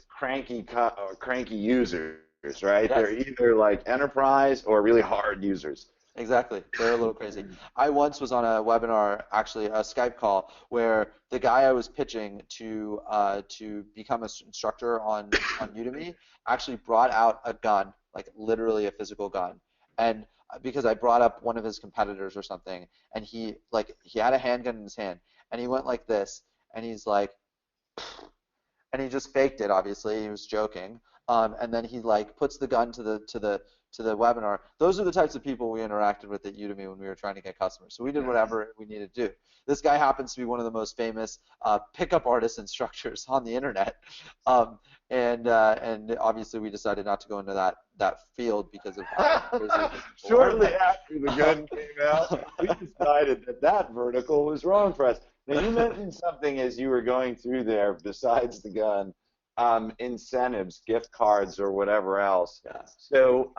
cranky users, right? Yes. They're either like enterprise or really hard users. Exactly. They're a little crazy. I once was on a webinar, actually a Skype call, where the guy I was pitching to become an instructor on Udemy actually brought out a gun, like literally a physical gun. And because I brought up one of his competitors or something, and he had a handgun in his hand, and he went like this, and he's like, and he just faked it. Obviously, he was joking. And then he like puts the gun to the webinar. Those are the types of people we interacted with at Udemy when we were trying to get customers. So we did whatever we needed to do. This guy happens to be one of the most famous pickup artist instructors on the internet, and obviously we decided not to go into that field because of how crazy Shortly after the gun came out, we decided that vertical was wrong for us. Now, you mentioned something as you were going through there besides the gun, incentives, gift cards, or whatever else. Yeah. So,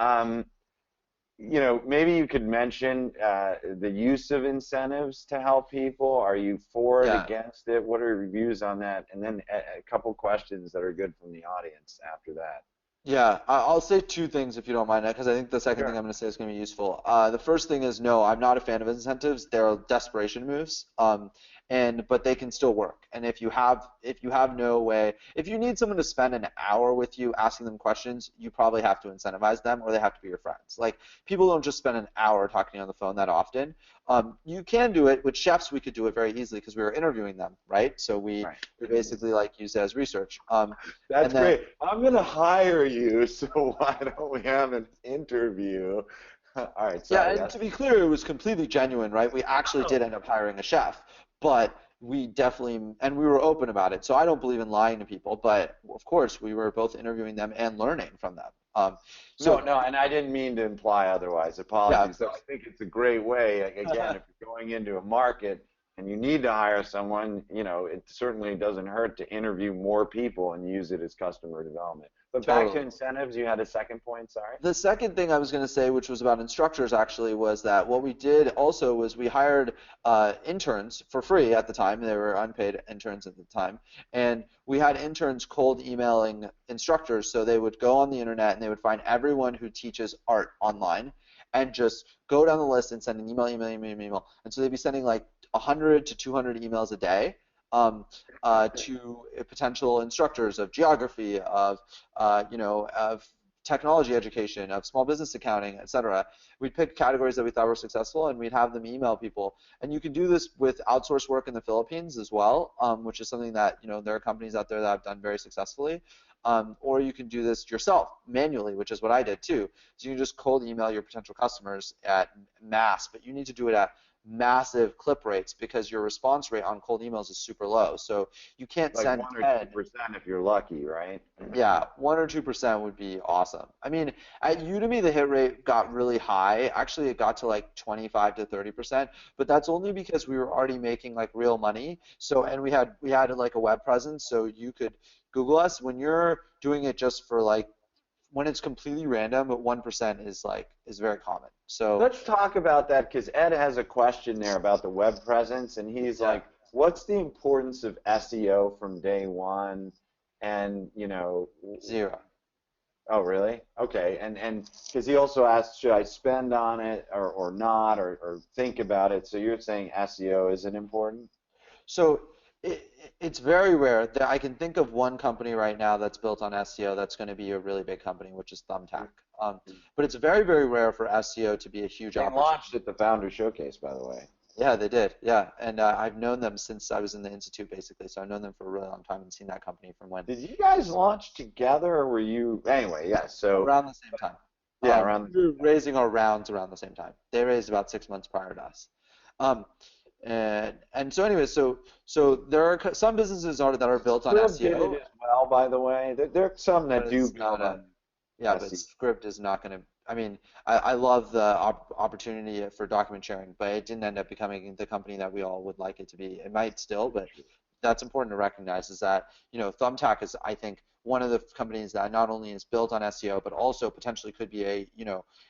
maybe you could mention the use of incentives to help people. Are you for it, against it? What are your views on that? And then a couple questions that are good from the audience after that. Yeah, I'll say two things if you don't mind, because I think the second thing I'm going to say is going to be useful. The first thing is, no, I'm not a fan of incentives. They're desperation moves, but they can still work. And if you have no way, if you need someone to spend an hour with you asking them questions, you probably have to incentivize them, or they have to be your friends. Like, people don't just spend an hour talking to you on the phone that often. You can do it with chefs. We could do it very easily because we were interviewing them, right? So we basically like use it as research. That's great. I'm going to hire you, so why don't we have an interview? All right. Sorry, and to be clear, it was completely genuine, right? We actually did end up hiring a chef, but we definitely, and we were open about it. So I don't believe in lying to people, but of course we were both interviewing them and learning from them. No, So no, and I didn't mean to imply otherwise. yeah, of Apologies. So I course. think it's a great way, again, if you're going into a market and you need to hire someone, it certainly doesn't hurt to interview more people and use it as customer development. But back to Totally. incentives, you had a second point, sorry? The second thing I was going to say, which was about instructors actually, was that what we did also was we hired interns for free at the time. They were unpaid interns at the time. And we had interns cold emailing instructors. So they would go on the internet and they would find everyone who teaches art online and just go down the list and send an email, email, email, email. And so they'd be sending like 100 to 200 emails a day to potential instructors of geography, of technology education, of small business accounting, etc. We'd pick categories that we thought were successful, and we'd have them email people. And you can do this with outsourced work in the Philippines as well, which is something that there are companies out there that have done very successfully. Or you can do this yourself manually, which is what I did too. So you can just cold email your potential customers at mass, but you need to do it at massive clip rates because your response rate on cold emails is super low. So you can't Like send 1 or 10. 2% if you're lucky, right? Yeah, 1 or 2% would be awesome. I mean, at Udemy, the hit rate got really high. Actually, it got to like 25 to 30%, but that's only because we were already making like real money. So, and we had like a web presence, so you could Google us when you're doing it just for like when it's completely random, but 1% is very common. So, Let's talk about that because Ed has a question there about the web presence, and he's yeah, like, what's the importance of SEO from day one? And, zero. oh, really? Okay. And because he also asked, should I spend on it or not or think about it? So you're saying SEO isn't important? So it's very rare that I can think of one company right now that's built on SEO that's going to be a really big company, which is Thumbtack. But it's very, very rare for SEO to be a huge They opportunity. launched at the Founder Showcase, by the way. Yeah, they did. Yeah, and I've known them since I was in the institute, basically. So I've known them for a really long time and seen that company from when Did you guys launch together or were you? Anyway, yeah. So, around the same time. yeah, around the We same were time. raising our rounds around the same time. They raised about 6 months prior to us. Um, and so anyway, so there are some businesses that are built on Scrib did it SEO, as well, by the way. There are some but that do it's build not a on yeah, but SEO. script is not going to. I mean, I love the opportunity for document sharing, but it didn't end up becoming the company that we all would like it to be. It might still, but that's important to recognize is that, Thumbtack is, I think, one of the companies that not only is built on SEO, but also potentially could be it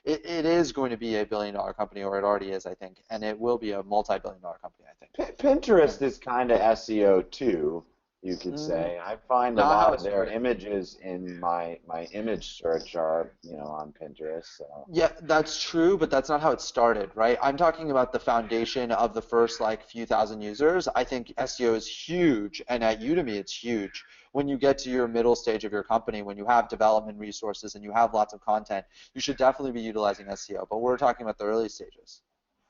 is going to be a billion-dollar company, or it already is, I think, and it will be a multi-billion-dollar company, I think. Pinterest is kind of SEO too, you could Mm, say. I find a not how lot it of their started. images in my image search are, on Pinterest. So Yeah, that's true, but that's not how it started, right? I'm talking about the foundation of the first like few thousand users. I think SEO is huge, and at Udemy it's huge. When you get to your middle stage of your company, when you have development resources and you have lots of content, you should definitely be utilizing SEO. But we're talking about the early stages.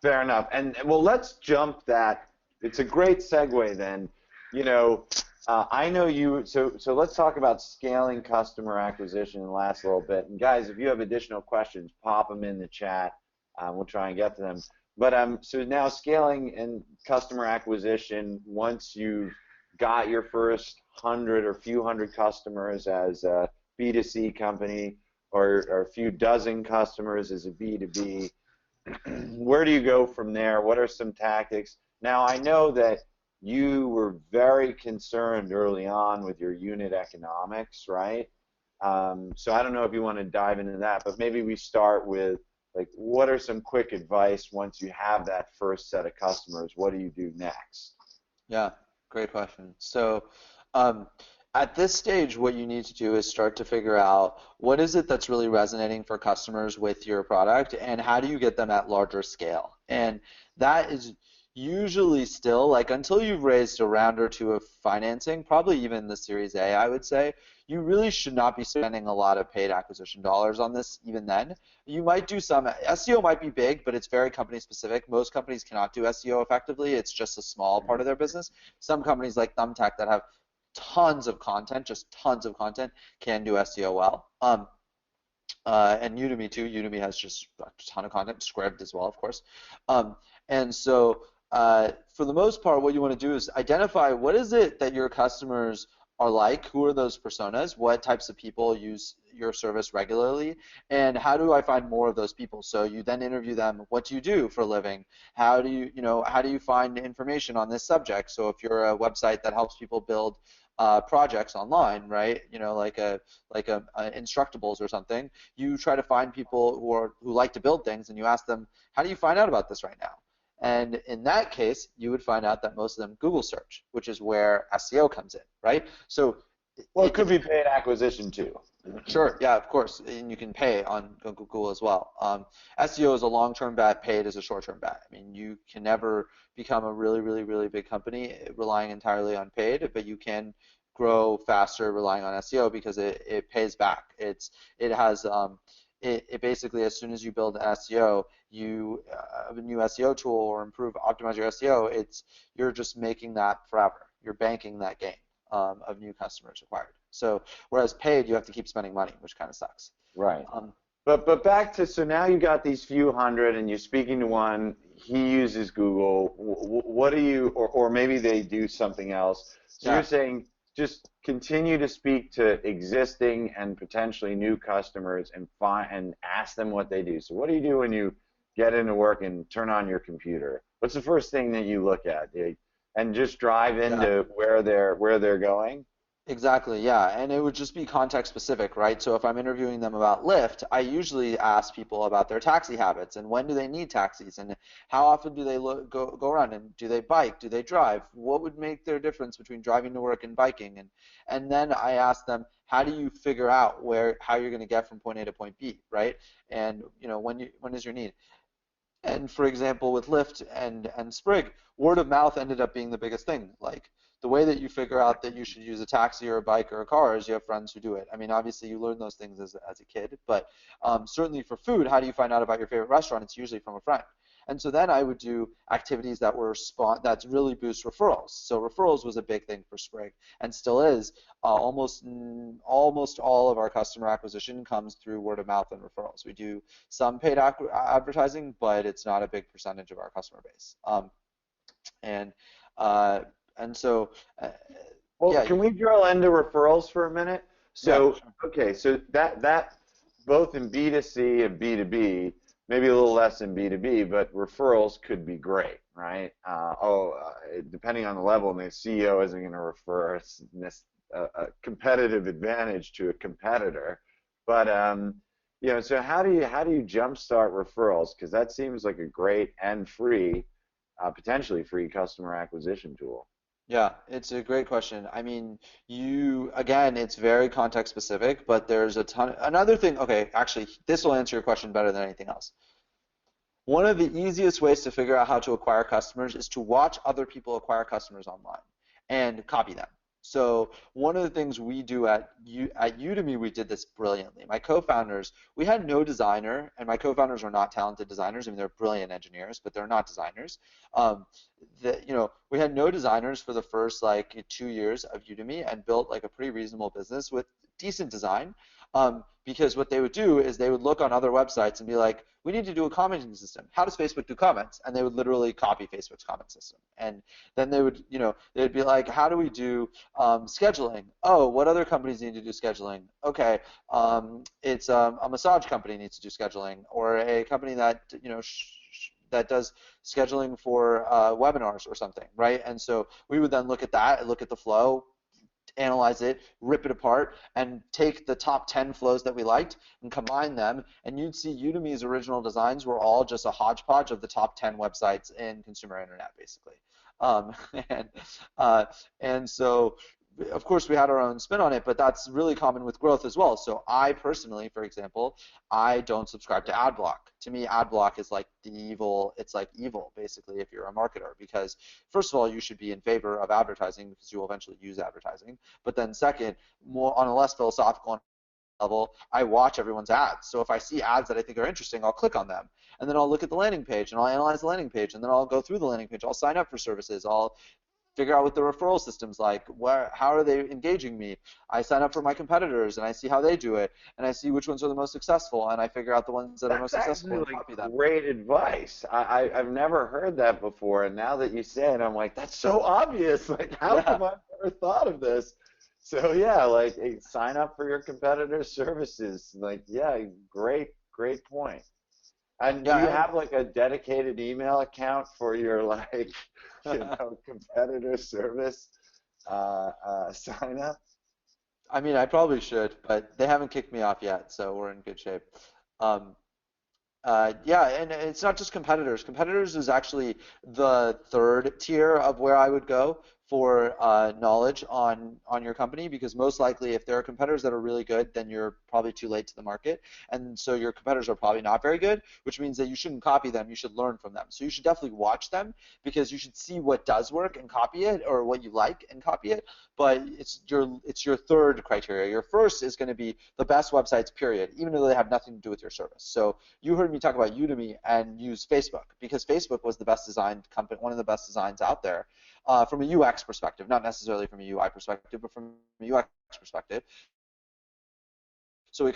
fair enough. And well, let's jump that. It's a great segue then. You know, I know you. So let's talk about scaling customer acquisition in the last little bit. And guys, if you have additional questions, pop them in the chat. We'll try and get to them. But so now scaling and customer acquisition. Once you've got your first 100 or few hundred customers as a B2C company, or a few dozen customers as a B2B, where do you go from there? What are some tactics? Now, I know that you were very concerned early on with your unit economics, right? So I don't know if you want to dive into that, but maybe we start with, like, what are some quick advice once you have that first set of customers? What do you do next? Yeah, great question. So, um, at this stage, what you need to do is start to figure out what is it that's really resonating for customers with your product, and how do you get them at larger scale. And that is usually still, like, until you've raised a round or two of financing, probably even the Series A, I would say, you really should not be spending a lot of paid acquisition dollars on this even then. You might do some, SEO might be big, but it's very company specific. Most companies cannot do SEO effectively. It's just a small part of their business. Some companies like Thumbtack that have tons of content, just tons of content, can do SEO well. And Udemy too. Udemy has just a ton of content, Scribd as well, of course. Um, and so for the most part, what you want to do is identify what is it that your customers are like, who are those personas, what types of people use your service regularly, and how do I find more of those people? So you then interview them, what do you do for a living? How do you find information on this subject? So if you're a website that helps people build projects online, right? Like a Instructables or something. You try to find people who like to build things, and you ask them, how do you find out about this right now? And in that case, you would find out that most of them Google search, which is where SEO comes in, right? So Well, it could be paid acquisition too. sure, yeah, of course, and you can pay on Google as well. SEO is a long-term bet, paid is a short-term bet. I mean, you can never become a really, really, really big company relying entirely on paid, but you can grow faster relying on SEO because it pays back. It has it basically, as soon as you build an SEO, a new SEO tool or optimize your SEO, you're just making that forever. You're banking that gain of new customers acquired. So whereas paid, you have to keep spending money, which kind of sucks. Right. Um, But back to, so now you got these few hundred and you're speaking to one, he uses Google. What do you, or maybe they do something else. So you're yeah, saying just continue to speak to existing and potentially new customers and find and ask them what they do. So what do you do when you get into work and turn on your computer? What's the first thing that you look at? And just drive yeah. into where they're going? Exactly, yeah, and it would just be context specific, right? So if I'm interviewing them about Lyft, I usually ask people about their taxi habits and when do they need taxis and how often do they go around and do they bike, do they drive? What would make their difference between driving to work and biking? And then I ask them, how do you figure out how you're going to get from point A to point B, right? And when is your need? And for example, with Lyft and Sprig, word of mouth ended up being the biggest thing. Like the way that you figure out that you should use a taxi or a bike or a car is you have friends who do it. I mean, obviously you learn those things as a kid, but certainly for food, how do you find out about your favorite restaurant? It's usually from a friend. And so then I would do activities that really boost referrals. So referrals was a big thing for Sprig and still is. Almost all of our customer acquisition comes through word of mouth and referrals. We do some paid advertising, but it's not a big percentage of our customer base. And uh, and so Well, yeah, can we drill into referrals for a minute? yeah, So, okay, so that both in B2C and B2B, maybe a little less in B2B, but referrals could be great, right? Depending on the level, and the CEO isn't going to refer a competitive advantage to a competitor, but so how do you jumpstart referrals? Because that seems like a great and free, potentially free customer acquisition tool. yeah, it's a great question. I mean, again, it's very context specific, but there's a ton. Another thing, okay, actually, this will answer your question better than anything else. One of the easiest ways to figure out how to acquire customers is to watch other people acquire customers online and copy them. So one of the things we do at Udemy, we did this brilliantly. My co-founders, we had no designer, and my co-founders are not talented designers. I mean, they're brilliant engineers, but they're not designers. We had no designers for the first like 2 years of Udemy and built like a pretty reasonable business with decent design. Because what they would do is they would look on other websites and be like, we need to do a commenting system. How does Facebook do comments? And they would literally copy Facebook's comment system. And then they'd be like, how do we do scheduling? Oh, what other companies need to do scheduling? Okay, it's a massage company needs to do scheduling, or a company that that does scheduling for webinars or something, right? And so we would then look at that, look at the flow, analyze it, rip it apart, and take the top 10 flows that we liked and combine them, and you'd see Udemy's original designs were all just a hodgepodge of the top 10 websites in consumer internet, basically. Um, and, and so of course, we had our own spin on it, but that's really common with growth as well. So I personally, for example, I don't subscribe to ad block. To me, ad block is like it's like evil, basically, if you're a marketer, because first of all, you should be in favor of advertising because you will eventually use advertising. But then second, more on a less philosophical level, I watch everyone's ads. So if I see ads that I think are interesting, I'll click on them. And then I'll look at the landing page and I'll analyze the landing page, and then I'll go through the landing page. I'll sign up for services. I'll figure out what the referral system's like. How are they engaging me? I sign up for my competitors and I see how they do it, and I see which ones are the most successful, and I figure out the ones that are most That's successful actually and like copy them. great advice. I've never heard that before, and now that you say it, I'm like, that's so obvious. Like, how Yeah, come I've never thought of this? So yeah, like sign up for your competitors' services. Like, yeah, great point. And do you yeah, have like a dedicated email account for your like, and competitor service sign up? I mean, I probably should, but they haven't kicked me off yet, so we're in good shape. Um, yeah, and it's not just competitors. Competitors is actually the third tier of where I would go for knowledge on your company, because most likely if there are competitors that are really good, then you're probably too late to the market, and so your competitors are probably not very good, which means that you shouldn't copy them. You should learn from them. So you should definitely watch them, because you should see what does work and copy it, or what you like and copy it. But it's your third criteria. Your first is going to be the best websites, period, even though they have nothing to do with your service. So you heard me talk about Udemy and use Facebook, because Facebook was the best designed company, one of the best designs out there from a UX perspective, not necessarily from a UI perspective, but from a UX perspective. So we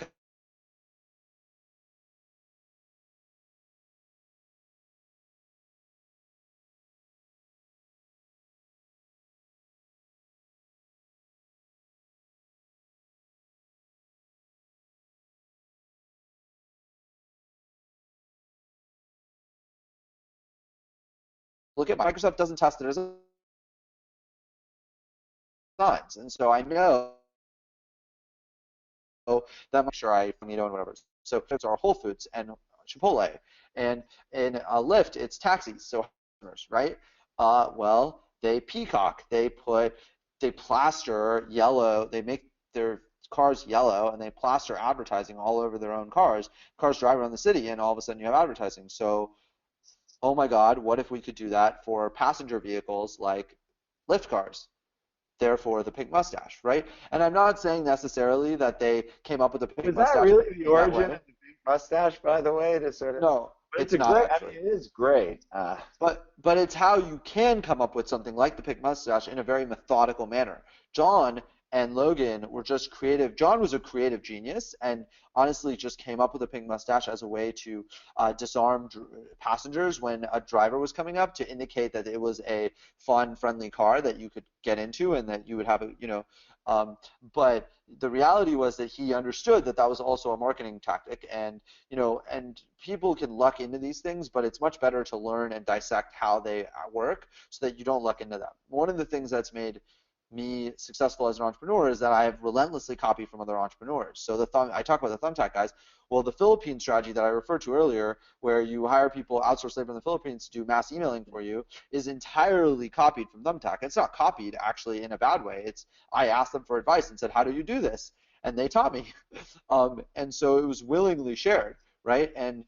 look at Microsoft doesn't test their designs, and so I know that make sure I and whatever. So those are Whole Foods and Chipotle, and in Lyft it's taxis. So right? Well, they peacock. They plaster yellow. They make their cars yellow, and they plaster advertising all over their own cars. Cars drive around the city, and all of a sudden you have advertising. So, oh my God, what if we could do that for passenger vehicles like Lyft cars? Therefore, the pink mustache, right? And I'm not saying necessarily that they came up with the pink Was that mustache really the in that origin way. of the big mustache, by the way, to sort of? No, But it's it's a not great. I actually. mean, it is great. But it's how you can come up with something like the pink mustache in a very methodical manner. John and Logan were just creative. John was a creative genius, and honestly just came up with a pink mustache as a way to disarm passengers when a driver was coming up, to indicate that it was a fun, friendly car that you could get into, and that you would have a. Um, but the reality was that he understood that that was also a marketing tactic, and people can luck into these things, but it's much better to learn and dissect how they work so that you don't luck into them. One of the things that's made me successful as an entrepreneur is that I have relentlessly copied from other entrepreneurs. So I talk about the thumbtack guys. Well, the Philippine strategy that I referred to earlier, where you hire people, outsource labor in the Philippines to do mass emailing for you, is entirely copied from Thumbtack. It's not copied actually in a bad way. It's I asked them for advice and said, how do you do this? And they taught me. And so it was willingly shared, right? And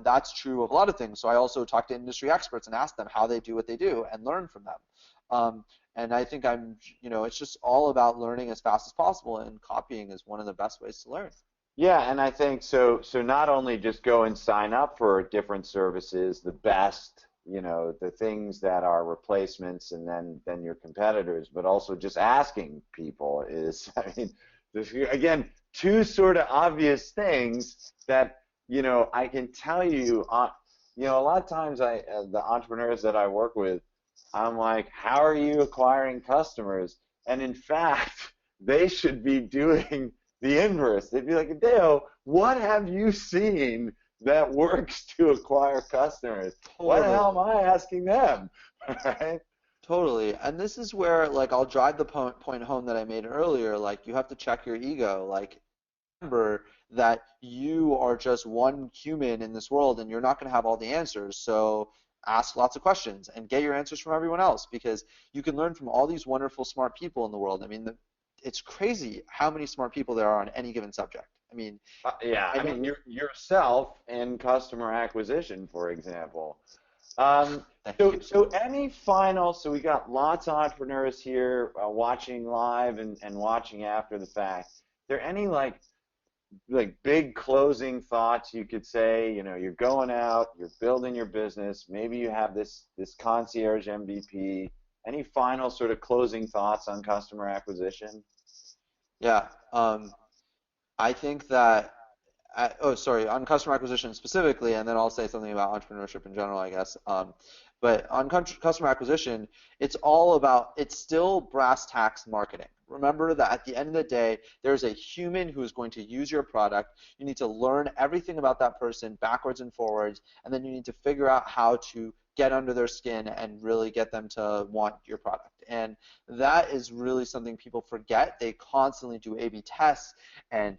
that's true of a lot of things. So I also talk to industry experts and ask them how they do what they do and learn from them. And I think it's just all about learning as fast as possible, and copying is one of the best ways to learn. Yeah, and I think so. So not only just go and sign up for different services, the best, the things that are replacements, and then your competitors, but also just asking people is, I mean, again, two sort of obvious things that I can tell you. A lot of times the entrepreneurs that I work with, I'm like, how are you acquiring customers? And in fact, they should be doing the inverse. They'd be like, Adeo, what have you seen that works to acquire customers? Why the hell Totally. am I asking them? Right? Totally. And this is where, like, I'll drive the point home that I made earlier. Like, you have to check your ego. Like, remember that you are just one human in this world, and you're not going to have all the answers. So ask lots of questions and get your answers from everyone else, because you can learn from all these wonderful, smart people in the world. I mean, it's crazy how many smart people there are on any given subject. I mean, Yeah, I I know. mean, yourself in customer acquisition, for example. Thank So, you. so we got lots of entrepreneurs here watching live and watching after the fact. There any like big closing thoughts you could say? You're going out, you're building your business, maybe you have this concierge MVP, Any final sort of closing thoughts on customer acquisition? Yeah. I think that oh, sorry, on customer acquisition specifically, and then I'll say something about entrepreneurship in general, I guess. But on customer acquisition, it's still brass tacks marketing. Remember that at the end of the day, there's a human who is going to use your product. You need to learn everything about that person backwards and forwards, and then you need to figure out how to get under their skin and really get them to want your product. And that is really something people forget. They constantly do A/B tests and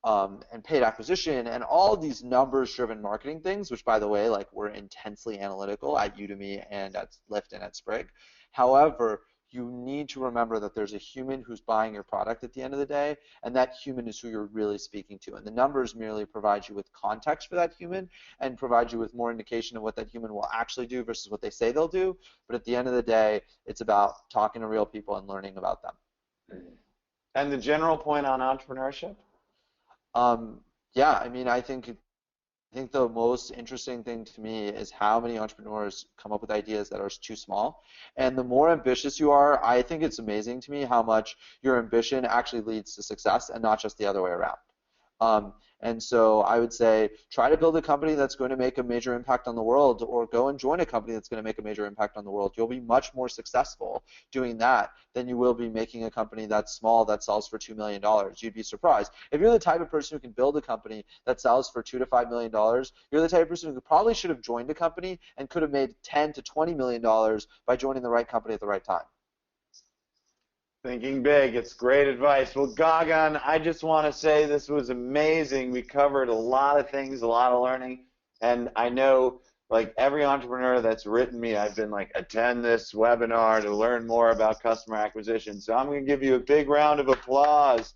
and paid acquisition and all these numbers-driven marketing things, which by the way, like we're intensely analytical at Udemy and at Lyft and at Sprig. However, you need to remember that there's a human who's buying your product at the end of the day, and that human is who you're really speaking to. And the numbers merely provide you with context for that human and provide you with more indication of what that human will actually do versus what they say they'll do. But at the end of the day, it's about talking to real people and learning about them. And the general point on entrepreneurship? Um, yeah, I mean, I think the most interesting thing to me is how many entrepreneurs come up with ideas that are too small. And the more ambitious you are, I think it's amazing to me how much your ambition actually leads to success and not just the other way around. And so I would say try to build a company that's going to make a major impact on the world, or go and join a company that's going to make a major impact on the world. You'll be much more successful doing that than you will be making a company that's small that sells for $2 million. You'd be surprised. If you're the type of person who can build a company that sells for $2 to $5 million, you're the type of person who probably should have joined a company and could have made $10 to $20 million by joining the right company at the right time. Thinking big, it's great advice. Well, Gagan, I just want to say this was amazing. We covered a lot of things, a lot of learning, and I know like every entrepreneur that's written me, I've been like, attend this webinar to learn more about customer acquisition. So I'm going to give you a big round of applause